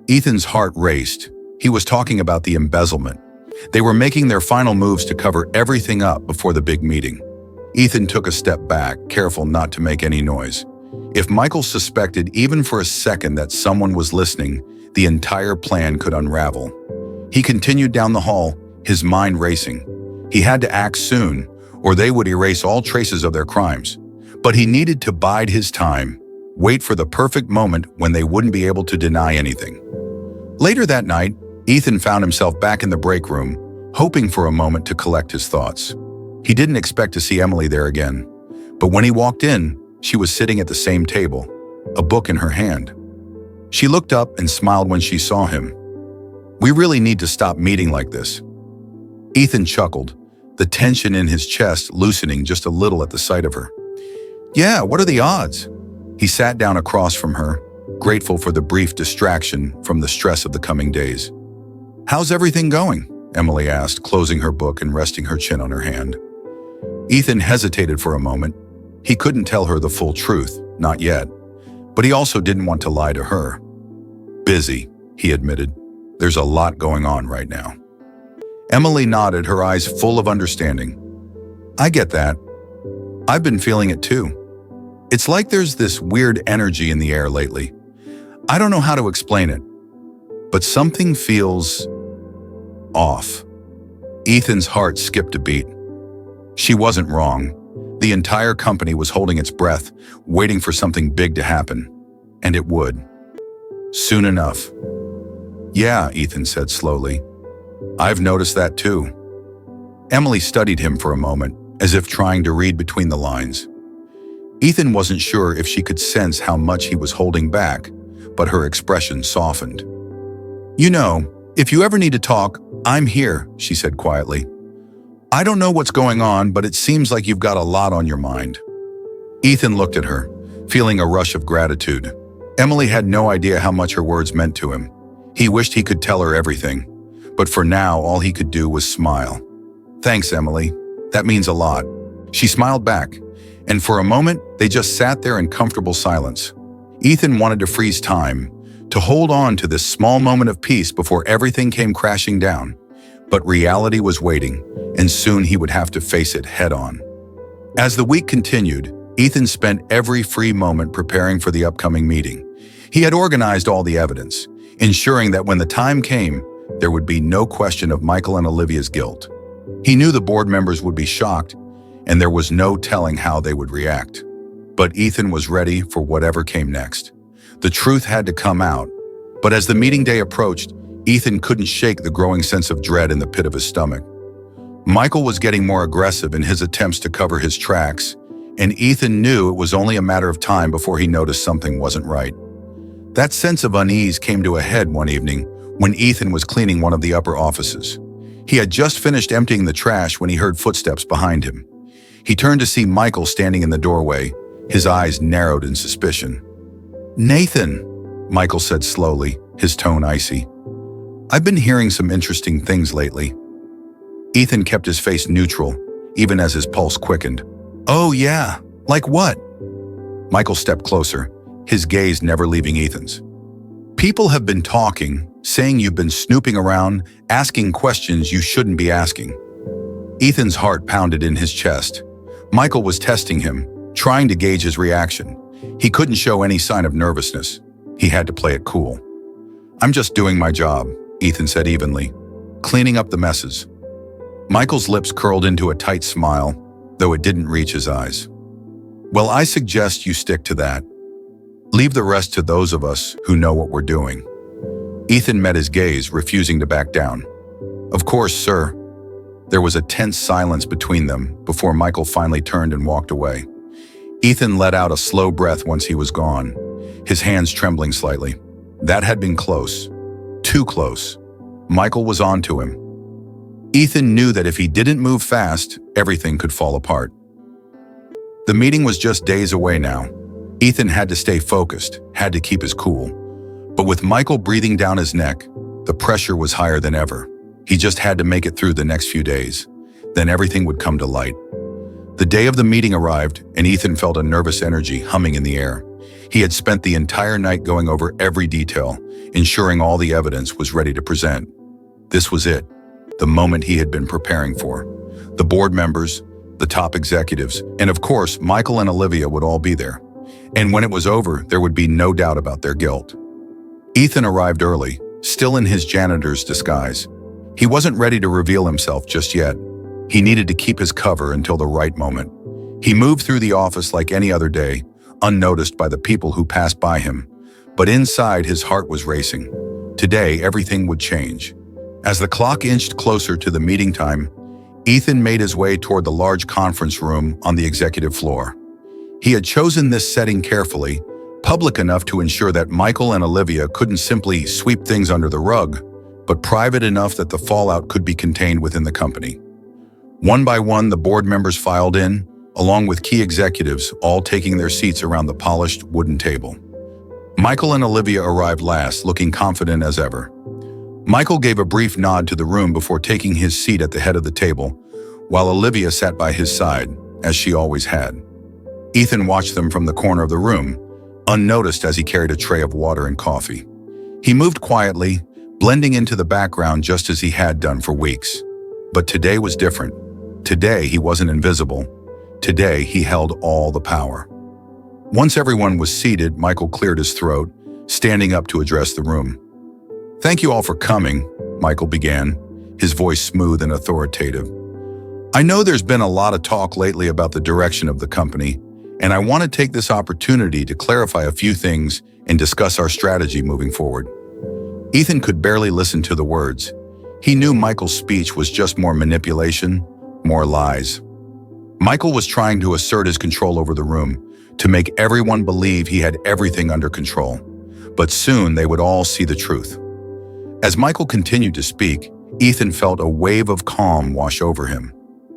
Ethan's heart raced. He was talking about the embezzlement. They were making their final moves to cover everything up before the big meeting. Ethan took a step back, careful not to make any noise. If Michael suspected even for a second that someone was listening, the entire plan could unravel. He continued down the hall, his mind racing. He had to act soon, or they would erase all traces of their crimes. But he needed to bide his time, wait for the perfect moment when they wouldn't be able to deny anything. Later that night, Ethan found himself back in the break room, hoping for a moment to collect his thoughts. He didn't expect to see Emily there again, but when he walked in, she was sitting at the same table, a book in her hand. She looked up and smiled when she saw him. "We really need to stop meeting like this." Ethan chuckled, the tension in his chest loosening just a little at the sight of her. "Yeah, what are the odds?" He sat down across from her, grateful for the brief distraction from the stress of the coming days. "How's everything going?" Emily asked, closing her book and resting her chin on her hand. Ethan hesitated for a moment. He couldn't tell her the full truth, not yet, but he also didn't want to lie to her. "Busy," he admitted. "There's a lot going on right now." Emily nodded, her eyes full of understanding. "I get that. I've been feeling it too. It's like there's this weird energy in the air lately. I don't know how to explain it, but something feels off." Ethan's heart skipped a beat. She wasn't wrong. The entire company was holding its breath, waiting for something big to happen. And it would. Soon enough. "Yeah," Ethan said slowly. "I've noticed that too." Emily studied him for a moment, as if trying to read between the lines. Ethan wasn't sure if she could sense how much he was holding back, but her expression softened. "You know, if you ever need to talk, I'm here," she said quietly. "I don't know what's going on, but it seems like you've got a lot on your mind." Ethan looked at her, feeling a rush of gratitude. Emily had no idea how much her words meant to him. He wished he could tell her everything, but for now all he could do was smile. "Thanks, Emily. That means a lot." She smiled back, And for a moment, they just sat there in comfortable silence. Ethan wanted to freeze time, to hold on to this small moment of peace before everything came crashing down. But reality was waiting, and soon he would have to face it head-on. As the week continued, Ethan spent every free moment preparing for the upcoming meeting. He had organized all the evidence, ensuring that when the time came, there would be no question of Michael and Olivia's guilt. He knew the board members would be shocked, and there was no telling how they would react. But Ethan was ready for whatever came next. The truth had to come out, but as the meeting day approached, Ethan couldn't shake the growing sense of dread in the pit of his stomach. Michael was getting more aggressive in his attempts to cover his tracks, and Ethan knew it was only a matter of time before he noticed something wasn't right. That sense of unease came to a head one evening when Ethan was cleaning one of the upper offices. He had just finished emptying the trash when he heard footsteps behind him. He turned to see Michael standing in the doorway, his eyes narrowed in suspicion. "Nathan," Michael said slowly, his tone icy. "I've been hearing some interesting things lately." Ethan kept his face neutral, even as his pulse quickened. "Oh yeah, like what?" Michael stepped closer, his gaze never leaving Ethan's. "People have been talking, saying you've been snooping around, asking questions you shouldn't be asking." Ethan's heart pounded in his chest. Michael was testing him, trying to gauge his reaction. He couldn't show any sign of nervousness. He had to play it cool. "I'm just doing my job," Ethan said evenly, "cleaning up the messes." Michael's lips curled into a tight smile, though it didn't reach his eyes. "Well, I suggest you stick to that. Leave the rest to those of us who know what we're doing." Ethan met his gaze, refusing to back down. "Of course, sir." There was a tense silence between them before Michael finally turned and walked away. Ethan let out a slow breath once he was gone, his hands trembling slightly. That had been close. Too close. Michael was on to him. Ethan knew that if he didn't move fast, everything could fall apart. The meeting was just days away now. Ethan had to stay focused, had to keep his cool. But with Michael breathing down his neck, the pressure was higher than ever. He just had to make it through the next few days. Then everything would come to light. The day of the meeting arrived, and Ethan felt a nervous energy humming in the air. He had spent the entire night going over every detail, ensuring all the evidence was ready to present. This was it, the moment he had been preparing for. The board members, the top executives, and of course, Michael and Olivia would all be there. And when it was over, there would be no doubt about their guilt. Ethan arrived early, still in his janitor's disguise. He wasn't ready to reveal himself just yet. He needed to keep his cover until the right moment. He moved through the office like any other day, unnoticed by the people who passed by him. But inside, his heart was racing. Today, everything would change. As the clock inched closer to the meeting time, Ethan made his way toward the large conference room on the executive floor. He had chosen this setting carefully, public enough to ensure that Michael and Olivia couldn't simply sweep things under the rug, but private enough that the fallout could be contained within the company. One by one, the board members filed in, along with key executives, all taking their seats around the polished wooden table. Michael and Olivia arrived last, looking confident as ever. Michael gave a brief nod to the room before taking his seat at the head of the table, while Olivia sat by his side, as she always had. Ethan watched them from the corner of the room, unnoticed as he carried a tray of water and coffee. He moved quietly, blending into the background just as he had done for weeks. But today was different. Today, he wasn't invisible. Today, he held all the power. Once everyone was seated, Michael cleared his throat, standing up to address the room. "Thank you all for coming," Michael began, his voice smooth and authoritative. "I know there's been a lot of talk lately about the direction of the company, and I want to take this opportunity to clarify a few things and discuss our strategy moving forward." Ethan could barely listen to the words. He knew Michael's speech was just more manipulation, more lies. Michael was trying to assert his control over the room, to make everyone believe he had everything under control. But soon they would all see the truth. As Michael continued to speak, Ethan felt a wave of calm wash over him.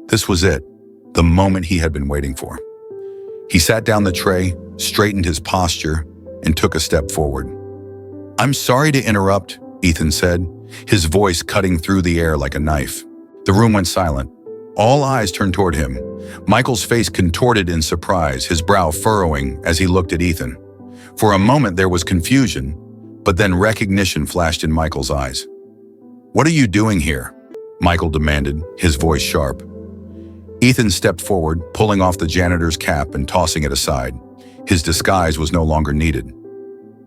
This was it, the moment he had been waiting for. He sat down the tray, straightened his posture, and took a step forward. "I'm sorry to interrupt," Ethan said, his voice cutting through the air like a knife. The room went silent. All eyes turned toward him, Michael's face contorted in surprise, his brow furrowing as he looked at Ethan. For a moment there was confusion, but then recognition flashed in Michael's eyes. "What are you doing here?" Michael demanded, his voice sharp. Ethan stepped forward, pulling off the janitor's cap and tossing it aside. His disguise was no longer needed.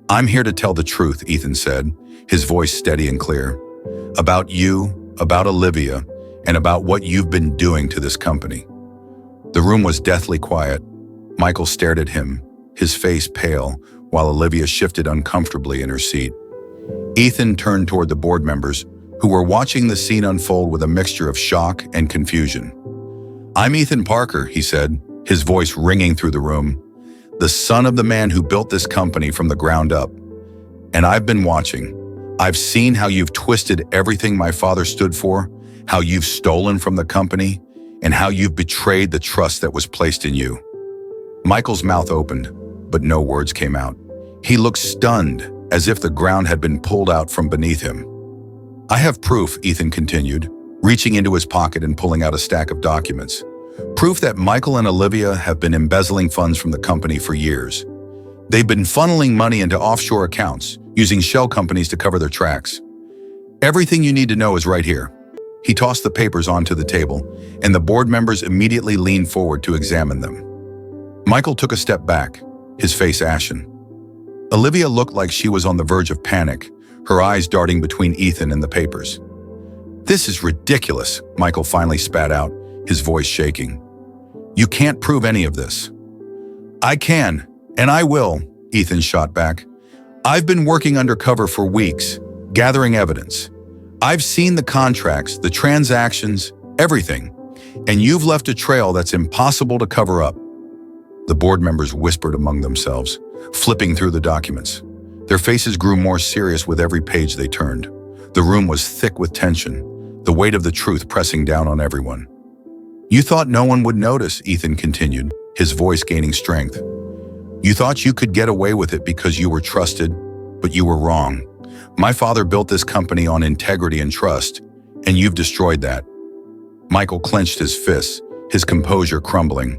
"I'm here to tell the truth," Ethan said, his voice steady and clear. "About you, about Olivia, and about what you've been doing to this company." The room was deathly quiet. Michael stared at him, his face pale, while Olivia shifted uncomfortably in her seat. Ethan turned toward the board members, who were watching the scene unfold with a mixture of shock and confusion. "I'm Ethan Parker," he said, his voice ringing through the room, "the son of the man who built this company from the ground up. And I've been watching. I've seen how you've twisted everything my father stood for, how you've stolen from the company, and how you've betrayed the trust that was placed in you." Michael's mouth opened, but no words came out. He looked stunned, as if the ground had been pulled out from beneath him. "I have proof," Ethan continued, reaching into his pocket and pulling out a stack of documents. "Proof that Michael and Olivia have been embezzling funds from the company for years. They've been funneling money into offshore accounts, using shell companies to cover their tracks. Everything you need to know is right here." He tossed the papers onto the table, and the board members immediately leaned forward to examine them. Michael took a step back, his face ashen. Olivia looked like she was on the verge of panic, her eyes darting between Ethan and the papers. "This is ridiculous," Michael finally spat out, his voice shaking. "You can't prove any of this." "I can, and I will," Ethan shot back. "I've been working undercover for weeks, gathering evidence. I've seen the contracts, the transactions, everything, and you've left a trail that's impossible to cover up." The board members whispered among themselves, flipping through the documents. Their faces grew more serious with every page they turned. The room was thick with tension, the weight of the truth pressing down on everyone. "You thought no one would notice," Ethan continued, his voice gaining strength. "You thought you could get away with it because you were trusted, but you were wrong. My father built this company on integrity and trust, and you've destroyed that." Michael clenched his fists, his composure crumbling.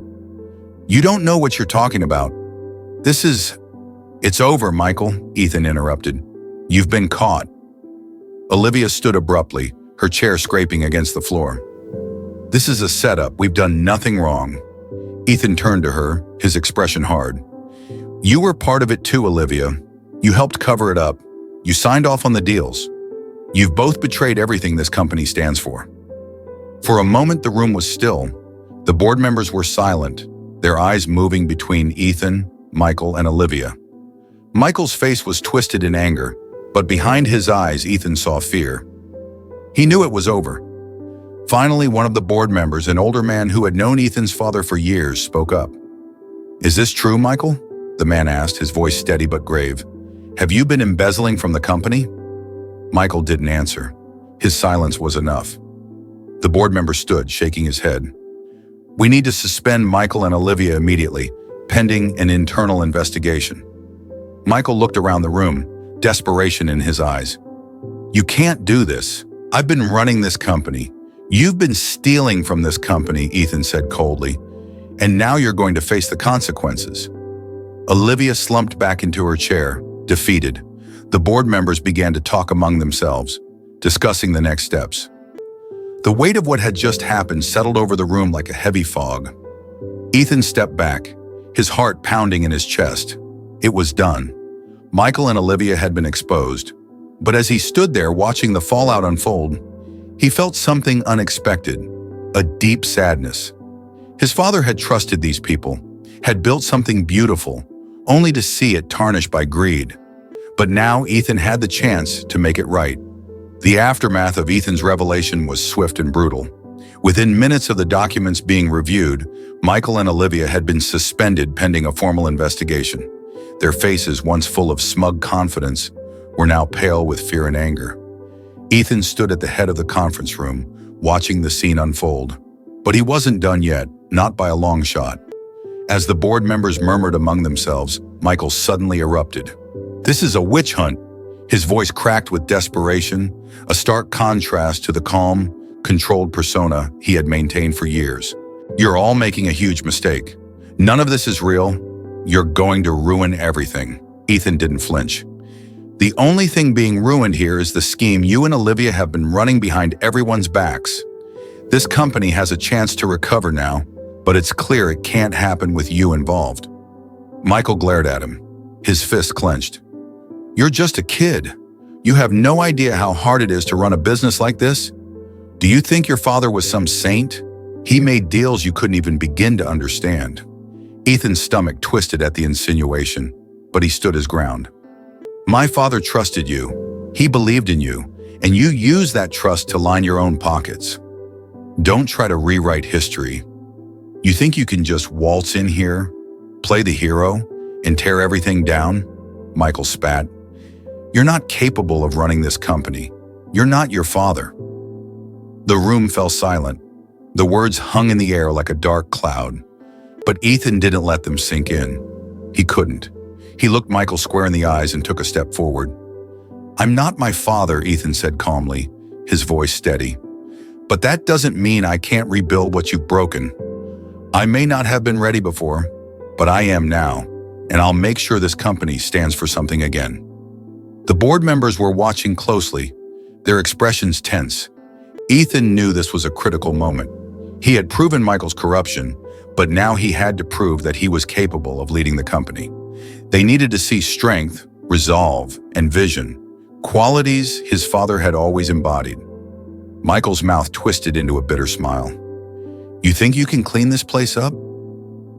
"You don't know what you're talking about. It's over, Michael," Ethan interrupted. "You've been caught." Olivia stood abruptly, her chair scraping against the floor. "This is a setup. We've done nothing wrong." Ethan turned to her, his expression hard. "You were part of it too, Olivia. You helped cover it up. You signed off on the deals. You've both betrayed everything this company stands for." For a moment, the room was still. The board members were silent, their eyes moving between Ethan, Michael, and Olivia. Michael's face was twisted in anger, but behind his eyes, Ethan saw fear. He knew it was over. Finally, one of the board members, an older man who had known Ethan's father for years, spoke up. "Is this true, Michael?" the man asked, his voice steady but grave. "Have you been embezzling from the company?" Michael didn't answer. His silence was enough. The board member stood, shaking his head. "We need to suspend Michael and Olivia immediately, pending an internal investigation." Michael looked around the room, desperation in his eyes. "You can't do this. I've been running this company. You've been stealing from this company," Ethan said coldly, "and now you're going to face the consequences." Olivia slumped back into her chair, defeated. The board members began to talk among themselves, discussing the next steps. The weight of what had just happened settled over the room like a heavy fog. Ethan stepped back, his heart pounding in his chest. It was done. Michael and Olivia had been exposed, but as he stood there watching the fallout unfold, he felt something unexpected, a deep sadness. His father had trusted these people, had built something beautiful, only to see it tarnished by greed. But now Ethan had the chance to make it right. The aftermath of Ethan's revelation was swift and brutal. Within minutes of the documents being reviewed, Michael and Olivia had been suspended pending a formal investigation. Their faces, once full of smug confidence, were now pale with fear and anger. Ethan stood at the head of the conference room, watching the scene unfold. But he wasn't done yet, not by a long shot. As the board members murmured among themselves, Michael suddenly erupted. "This is a witch hunt." His voice cracked with desperation, a stark contrast to the calm, controlled persona he had maintained for years. You're all making a huge mistake. None of this is real. You're going to ruin everything. Ethan didn't flinch. The only thing being ruined here is the scheme you and Olivia have been running behind everyone's backs. This company has a chance to recover now, but it's clear it can't happen with you involved. Michael glared at him, his fist clenched. You're just a kid. You have no idea how hard it is to run a business like this? Do you think your father was some saint? He made deals you couldn't even begin to understand. Ethan's stomach twisted at the insinuation, but he stood his ground. My father trusted you. He believed in you, and you used that trust to line your own pockets. Don't try to rewrite history. You think you can just waltz in here, play the hero, and tear everything down? Michael spat. You're not capable of running this company. You're not your father. The room fell silent. The words hung in the air like a dark cloud. But Ethan didn't let them sink in. He couldn't. He looked Michael square in the eyes and took a step forward. I'm not my father, Ethan said calmly, his voice steady. But that doesn't mean I can't rebuild what you've broken. I may not have been ready before, but I am now, and I'll make sure this company stands for something again. The board members were watching closely, their expressions tense. Ethan knew this was a critical moment. He had proven Michael's corruption, but now he had to prove that he was capable of leading the company. They needed to see strength, resolve, and vision, qualities his father had always embodied. Michael's mouth twisted into a bitter smile. You think you can clean this place up?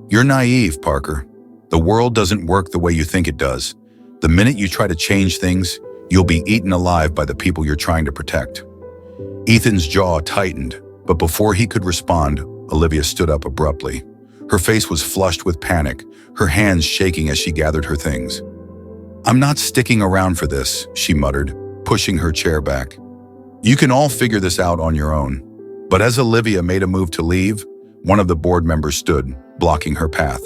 You're naive, Parker. The world doesn't work the way you think it does. The minute you try to change things, you'll be eaten alive by the people you're trying to protect. Ethan's jaw tightened, but before he could respond, Olivia stood up abruptly. Her face was flushed with panic, her hands shaking as she gathered her things. I'm not sticking around for this, she muttered, pushing her chair back. You can all figure this out on your own. But as Olivia made a move to leave, one of the board members stood, blocking her path.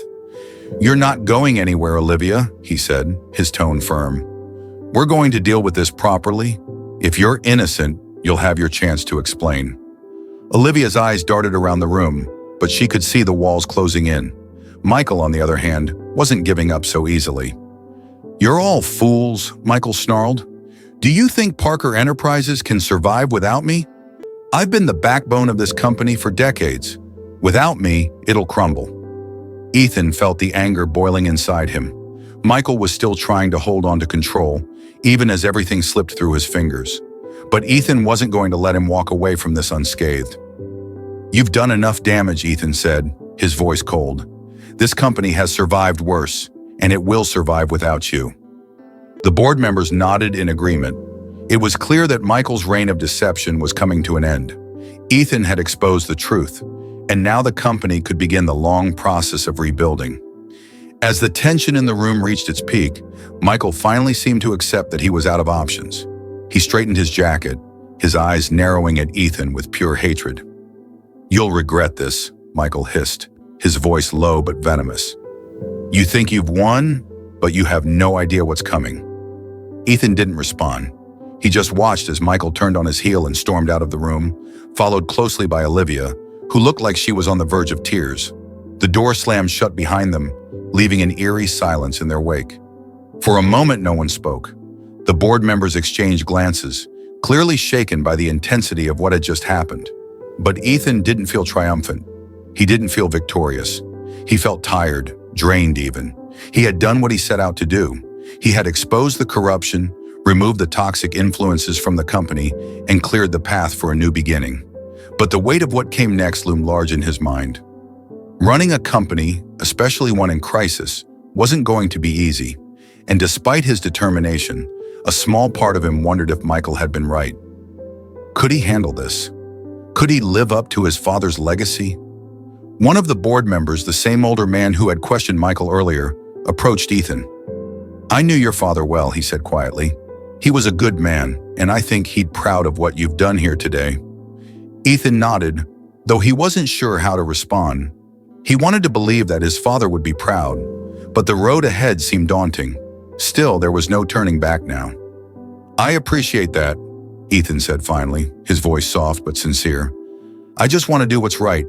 You're not going anywhere, Olivia, he said, his tone firm. We're going to deal with this properly. If you're innocent, you'll have your chance to explain. Olivia's eyes darted around the room, but she could see the walls closing in. Michael, on the other hand, wasn't giving up so easily. You're all fools, Michael snarled. Do you think Parker Enterprises can survive without me? I've been the backbone of this company for decades. Without me, it'll crumble. Ethan felt the anger boiling inside him. Michael was still trying to hold on to control, even as everything slipped through his fingers. But Ethan wasn't going to let him walk away from this unscathed. You've done enough damage, Ethan said, his voice cold. This company has survived worse, and it will survive without you. The board members nodded in agreement. It was clear that Michael's reign of deception was coming to an end. Ethan had exposed the truth, and now the company could begin the long process of rebuilding. As the tension in the room reached its peak, Michael finally seemed to accept that he was out of options. He straightened his jacket, his eyes narrowing at Ethan with pure hatred. You'll regret this, Michael hissed, his voice low but venomous. You think you've won, but you have no idea what's coming. Ethan didn't respond. He just watched as Michael turned on his heel and stormed out of the room, followed closely by Olivia, who looked like she was on the verge of tears. The door slammed shut behind them, leaving an eerie silence in their wake. For a moment, no one spoke. The board members exchanged glances, clearly shaken by the intensity of what had just happened. But Ethan didn't feel triumphant. He didn't feel victorious. He felt tired, drained even. He had done what he set out to do. He had exposed the corruption, removed the toxic influences from the company, and cleared the path for a new beginning. But the weight of what came next loomed large in his mind. Running a company, especially one in crisis, wasn't going to be easy. And despite his determination, a small part of him wondered if Michael had been right. Could he handle this? Could he live up to his father's legacy? One of the board members, the same older man who had questioned Michael earlier, approached Ethan. I knew your father well, he said quietly. He was a good man, and I think he'd proud of what you've done here today. Ethan nodded, though he wasn't sure how to respond. He wanted to believe that his father would be proud, but the road ahead seemed daunting. Still, there was no turning back now. I appreciate that, Ethan said finally, his voice soft but sincere. I just want to do what's right.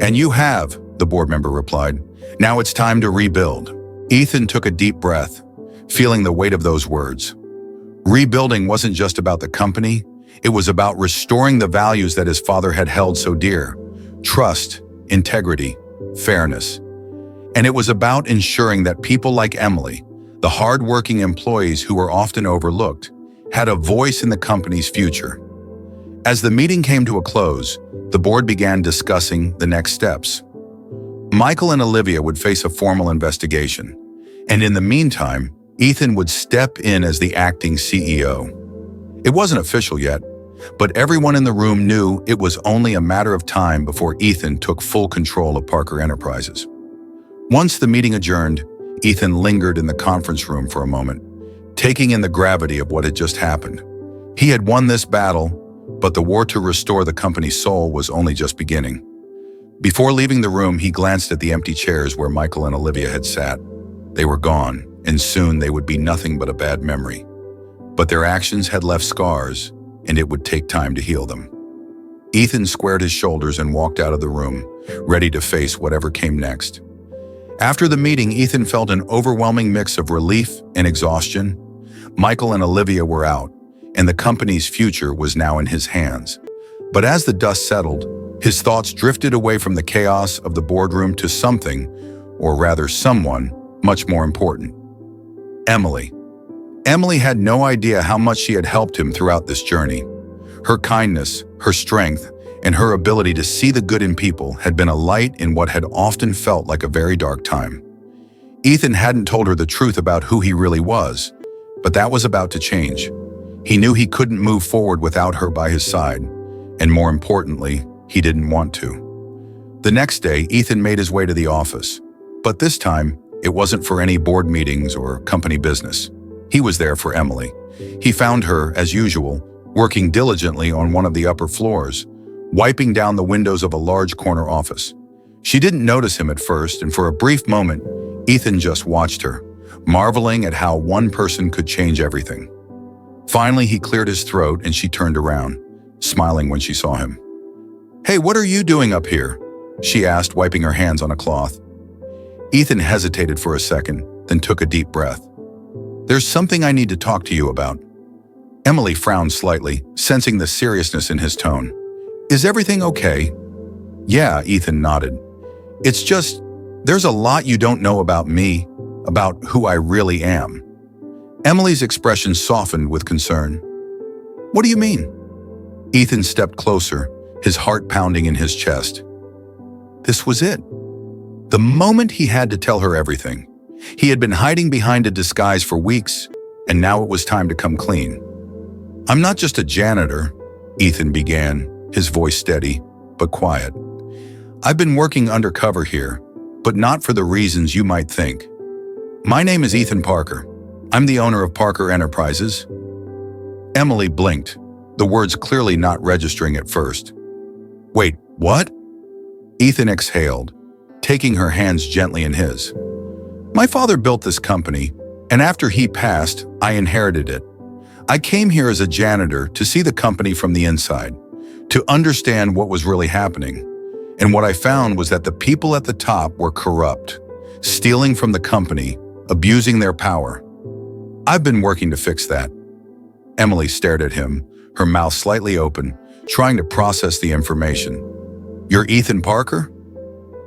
And you have, the board member replied. Now it's time to rebuild. Ethan took a deep breath, feeling the weight of those words. Rebuilding wasn't just about the company, it was about restoring the values that his father had held so dear: trust, integrity, fairness. And it was about ensuring that people like Emily, the hard-working employees who were often overlooked, had a voice in the company's future. As the meeting came to a close, the board began discussing the next steps. Michael and Olivia would face a formal investigation, and in the meantime, Ethan would step in as the acting CEO. It wasn't official yet, but everyone in the room knew it was only a matter of time before Ethan took full control of Parker Enterprises. Once the meeting adjourned, Ethan lingered in the conference room for a moment, taking in the gravity of what had just happened. He had won this battle, but the war to restore the company's soul was only just beginning. Before leaving the room, he glanced at the empty chairs where Michael and Olivia had sat. They were gone, and soon they would be nothing but a bad memory. But their actions had left scars, and it would take time to heal them. Ethan squared his shoulders and walked out of the room, ready to face whatever came next. After the meeting, Ethan felt an overwhelming mix of relief and exhaustion. Michael and Olivia were out, and the company's future was now in his hands. But as the dust settled, his thoughts drifted away from the chaos of the boardroom to something, or rather someone, much more important. Emily. Emily had no idea how much she had helped him throughout this journey. Her kindness, her strength, and her ability to see the good in people had been a light in what had often felt like a very dark time. Ethan hadn't told her the truth about who he really was, but that was about to change. He knew he couldn't move forward without her by his side, and more importantly, he didn't want to. The next day, Ethan made his way to the office, but this time, it wasn't for any board meetings or company business. He was there for Emily. He found her, as usual, working diligently on one of the upper floors, wiping down the windows of a large corner office. She didn't notice him at first, and for a brief moment, Ethan just watched her, marveling at how one person could change everything. Finally, he cleared his throat and she turned around, smiling when she saw him. "Hey, what are you doing up here?" she asked, wiping her hands on a cloth. Ethan hesitated for a second, then took a deep breath. "There's something I need to talk to you about." Emily frowned slightly, sensing the seriousness in his tone. "Is everything okay?" "Yeah," Ethan nodded. "It's just, there's a lot you don't know about me, about who I really am." Emily's expression softened with concern. "What do you mean?" Ethan stepped closer, his heart pounding in his chest. This was it. The moment he had to tell her everything. He had been hiding behind a disguise for weeks, and now it was time to come clean. "I'm not just a janitor," Ethan began, his voice steady, but quiet. "I've been working undercover here, but not for the reasons you might think. My name is Ethan Parker. I'm the owner of Parker Enterprises." Emily blinked, the words clearly not registering at first. "Wait, what?" Ethan exhaled, taking her hands gently in his. "My father built this company, and after he passed, I inherited it. I came here as a janitor to see the company from the inside, to understand what was really happening. And what I found was that the people at the top were corrupt, stealing from the company, abusing their power. I've been working to fix that." Emily stared at him, her mouth slightly open, trying to process the information. "You're Ethan Parker?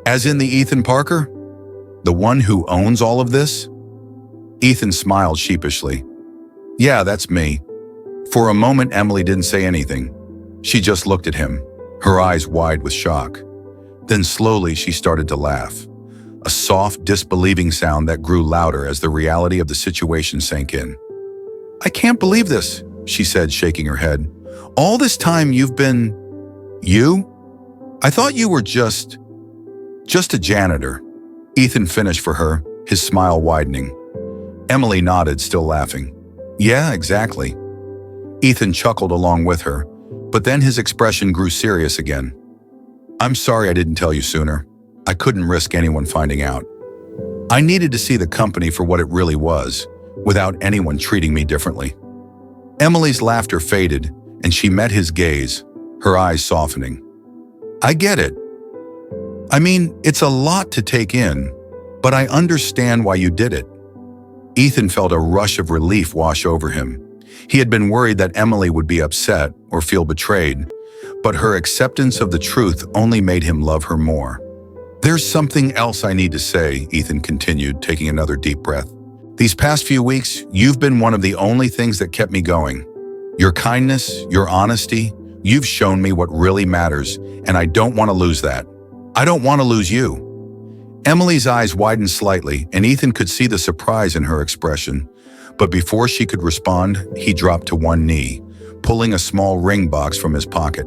As in the Ethan Parker? The one who owns all of this?" Ethan smiled sheepishly. "Yeah, that's me." For a moment, Emily didn't say anything. She just looked at him, her eyes wide with shock. Then slowly she started to laugh, a soft, disbelieving sound that grew louder as the reality of the situation sank in. "I can't believe this," she said, shaking her head. "All this time you've been... You? I thought you were just a janitor." Ethan finished for her, his smile widening. Emily nodded, still laughing. "Yeah, exactly." Ethan chuckled along with her, but then his expression grew serious again. "I'm sorry I didn't tell you sooner. I couldn't risk anyone finding out. I needed to see the company for what it really was, without anyone treating me differently." Emily's laughter faded, and she met his gaze, her eyes softening. "I get it. I mean, it's a lot to take in, but I understand why you did it. Ethan felt a rush of relief wash over him. He had been worried that Emily would be upset or feel betrayed, but her acceptance of the truth only made him love her more. There's something else I need to say, Ethan continued, taking another deep breath. These past few weeks, you've been one of the only things that kept me going. Your kindness, your honesty, you've shown me what really matters, and I don't want to lose that. I don't want to lose you. Emily's eyes widened slightly, and Ethan could see the surprise in her expression. But before she could respond, he dropped to one knee, pulling a small ring box from his pocket.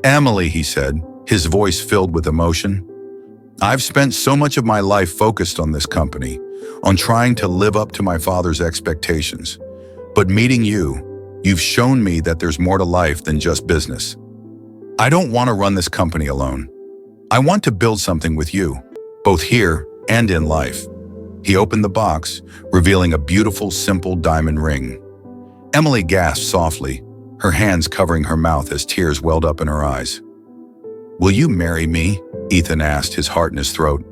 Emily, he said, his voice filled with emotion. I've spent so much of my life focused on this company, on trying to live up to my father's expectations. But meeting you, you've shown me that there's more to life than just business. I don't want to run this company alone. I want to build something with you, both here and in life. He opened the box, revealing a beautiful, simple diamond ring. Emily gasped softly, her hands covering her mouth as tears welled up in her eyes. Will you marry me? Ethan asked, his heart in his throat.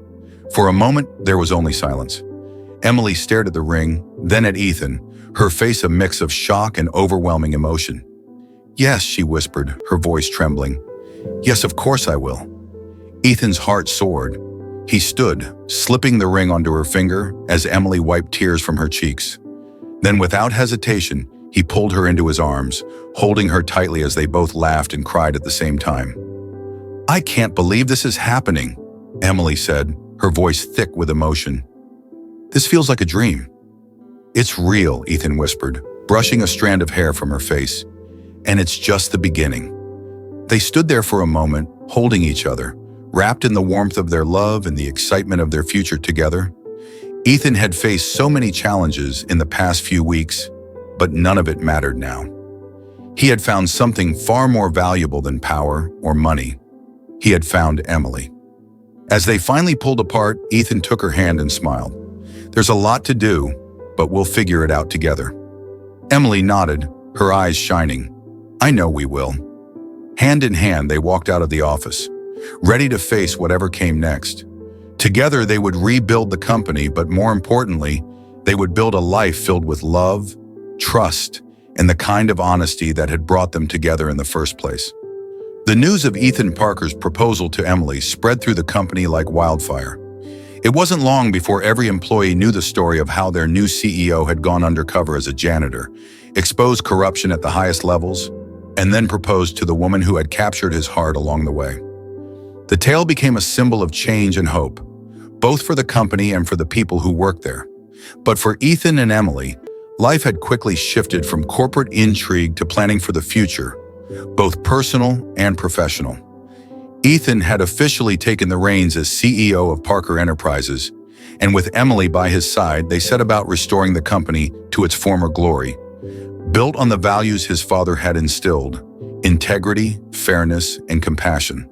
For a moment, there was only silence. Emily stared at the ring, then at Ethan, her face a mix of shock and overwhelming emotion. Yes, she whispered, her voice trembling. Yes, of course I will. Ethan's heart soared. He stood, slipping the ring onto her finger as Emily wiped tears from her cheeks. Then, without hesitation, he pulled her into his arms, holding her tightly as they both laughed and cried at the same time. I can't believe this is happening, Emily said, her voice thick with emotion. This feels like a dream. It's real, Ethan whispered, brushing a strand of hair from her face. And it's just the beginning. They stood there for a moment, holding each other, wrapped in the warmth of their love and the excitement of their future together. Ethan had faced so many challenges in the past few weeks, but none of it mattered now. He had found something far more valuable than power or money. He had found Emily. As they finally pulled apart, Ethan took her hand and smiled. There's a lot to do, but we'll figure it out together. Emily nodded, her eyes shining. I know we will. Hand in hand, they walked out of the office, ready to face whatever came next. Together, they would rebuild the company, but more importantly, they would build a life filled with love, trust, and the kind of honesty that had brought them together in the first place. The news of Ethan Parker's proposal to Emily spread through the company like wildfire. It wasn't long before every employee knew the story of how their new CEO had gone undercover as a janitor, exposed corruption at the highest levels, and then proposed to the woman who had captured his heart along the way. The tale became a symbol of change and hope, both for the company and for the people who worked there. But for Ethan and Emily, life had quickly shifted from corporate intrigue to planning for the future, both personal and professional. Ethan had officially taken the reins as CEO of Parker Enterprises, and with Emily by his side, they set about restoring the company to its former glory. Built on the values his father had instilled, integrity, fairness, and compassion.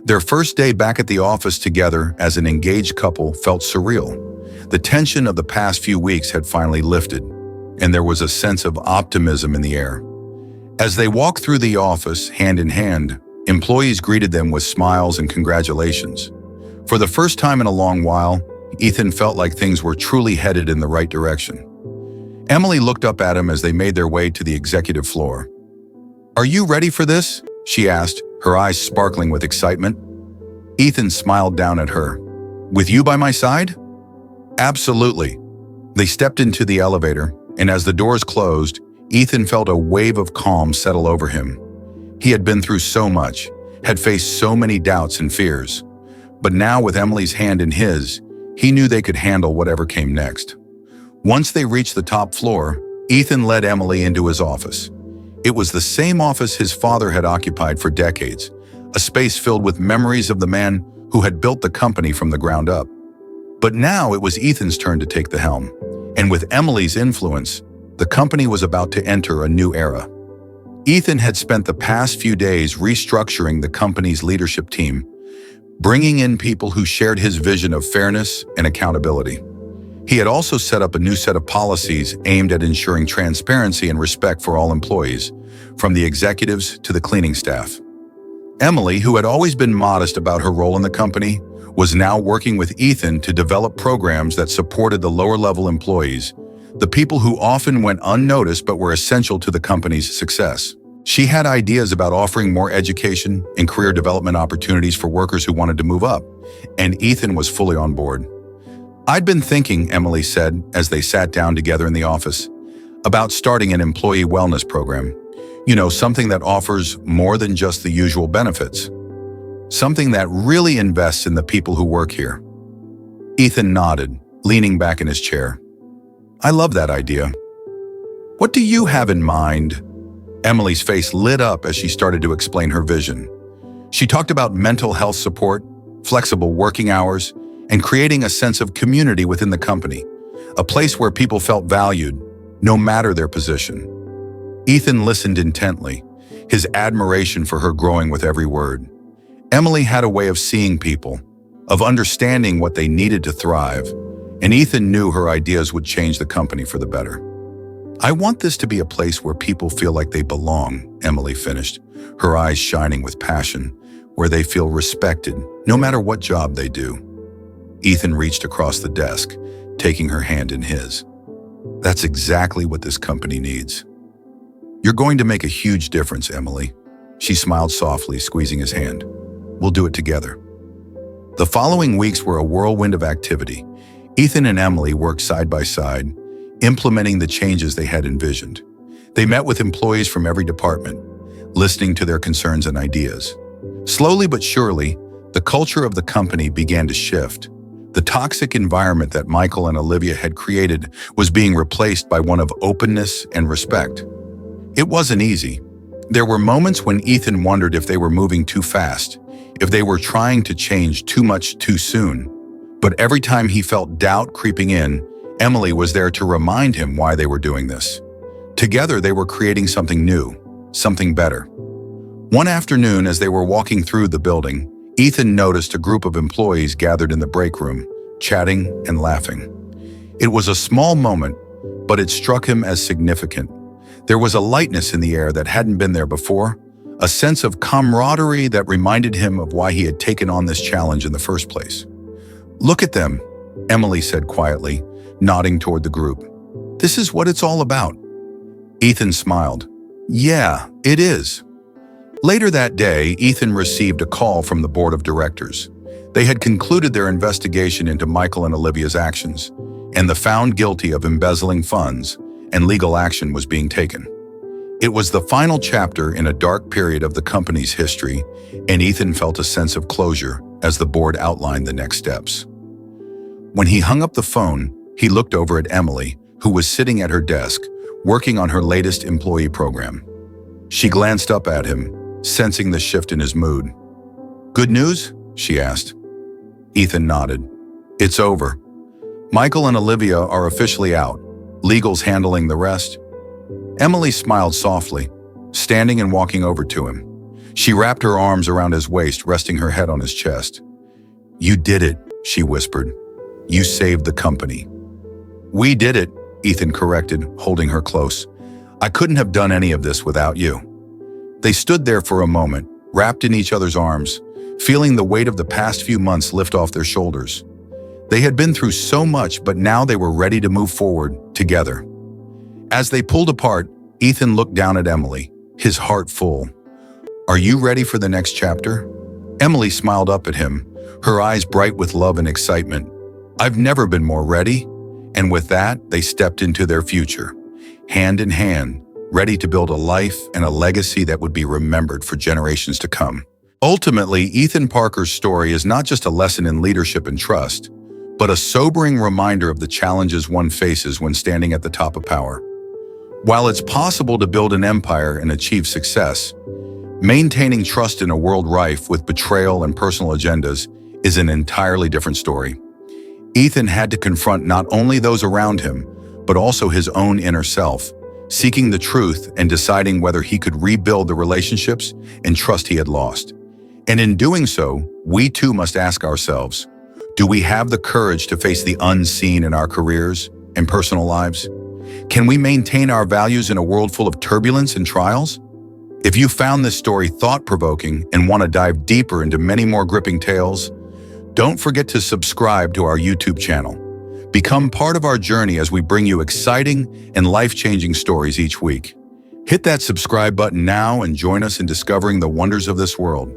Their first day back at the office together as an engaged couple felt surreal. The tension of the past few weeks had finally lifted, and there was a sense of optimism in the air. As they walked through the office, hand in hand, employees greeted them with smiles and congratulations. For the first time in a long while, Ethan felt like things were truly headed in the right direction. Emily looked up at him as they made their way to the executive floor. Are you ready for this? She asked, her eyes sparkling with excitement. Ethan smiled down at her. With you by my side? Absolutely. They stepped into the elevator, and as the doors closed, Ethan felt a wave of calm settle over him. He had been through so much, had faced so many doubts and fears. But now, with Emily's hand in his, he knew they could handle whatever came next. Once they reached the top floor, Ethan led Emily into his office. It was the same office his father had occupied for decades, a space filled with memories of the man who had built the company from the ground up. But now it was Ethan's turn to take the helm, and with Emily's influence, the company was about to enter a new era. Ethan had spent the past few days restructuring the company's leadership team, bringing in people who shared his vision of fairness and accountability. He had also set up a new set of policies aimed at ensuring transparency and respect for all employees, from the executives to the cleaning staff. Emily, who had always been modest about her role in the company, was now working with Ethan to develop programs that supported the lower-level employees, the people who often went unnoticed but were essential to the company's success. She had ideas about offering more education and career development opportunities for workers who wanted to move up, and Ethan was fully on board. "I'd been thinking," Emily said as they sat down together in the office, "about starting an employee wellness program. Something that offers more than just the usual benefits. Something that really invests in the people who work here." Ethan nodded, leaning back in his chair. "I love that idea. What do you have in mind?" Emily's face lit up as she started to explain her vision. She talked about mental health support, flexible working hours, and creating a sense of community within the company, a place where people felt valued, no matter their position. Ethan listened intently, his admiration for her growing with every word. Emily had a way of seeing people, of understanding what they needed to thrive, and Ethan knew her ideas would change the company for the better. "I want this to be a place where people feel like they belong," Emily finished, her eyes shining with passion, "where they feel respected, no matter what job they do." Ethan reached across the desk, taking her hand in his. "That's exactly what this company needs." "You're going to make a huge difference, Emily." She smiled softly, squeezing his hand. "We'll do it together." The following weeks were a whirlwind of activity. Ethan and Emily worked side by side, implementing the changes they had envisioned. They met with employees from every department, listening to their concerns and ideas. Slowly but surely, the culture of the company began to shift. The toxic environment that Michael and Olivia had created was being replaced by one of openness and respect. It wasn't easy. There were moments when Ethan wondered if they were moving too fast, if they were trying to change too much too soon. But every time he felt doubt creeping in, Emily was there to remind him why they were doing this. Together, they were creating something new, something better. One afternoon, as they were walking through the building, Ethan noticed a group of employees gathered in the break room, chatting and laughing. It was a small moment, but it struck him as significant. There was a lightness in the air that hadn't been there before, a sense of camaraderie that reminded him of why he had taken on this challenge in the first place. "Look at them," Emily said quietly, nodding toward the group. "This is what it's all about." Ethan smiled. "Yeah, it is." Later that day, Ethan received a call from the board of directors. They had concluded their investigation into Michael and Olivia's actions, and the found guilty of embezzling funds, and legal action was being taken. It was the final chapter in a dark period of the company's history, and Ethan felt a sense of closure as the board outlined the next steps. When he hung up the phone, he looked over at Emily, who was sitting at her desk, working on her latest employee program. She glanced up at him, sensing the shift in his mood. "Good news?" she asked. Ethan nodded. "It's over. Michael and Olivia are officially out. Legal's handling the rest." Emily smiled softly, standing and walking over to him. She wrapped her arms around his waist, resting her head on his chest. "You did it," she whispered. "You saved the company." "We did it," Ethan corrected, holding her close. "I couldn't have done any of this without you." They stood there for a moment, wrapped in each other's arms, feeling the weight of the past few months lift off their shoulders. They had been through so much, but now they were ready to move forward together. As they pulled apart, Ethan looked down at Emily, his heart full. "Are you ready for the next chapter?" Emily smiled up at him, her eyes bright with love and excitement. "I've never been more ready." And with that, they stepped into their future, hand in hand, ready to build a life and a legacy that would be remembered for generations to come. Ultimately, Ethan Parker's story is not just a lesson in leadership and trust, but a sobering reminder of the challenges one faces when standing at the top of power. While it's possible to build an empire and achieve success, maintaining trust in a world rife with betrayal and personal agendas is an entirely different story. Ethan had to confront not only those around him, but also his own inner self, seeking the truth and deciding whether he could rebuild the relationships and trust he had lost. And in doing so, we too must ask ourselves, do we have the courage to face the unseen in our careers and personal lives? Can we maintain our values in a world full of turbulence and trials? If you found this story thought-provoking and want to dive deeper into many more gripping tales, Don't forget to subscribe to our YouTube channel. Become part of our journey as we bring you exciting and life-changing stories each week. Hit that subscribe button now and join us in discovering the wonders of this world.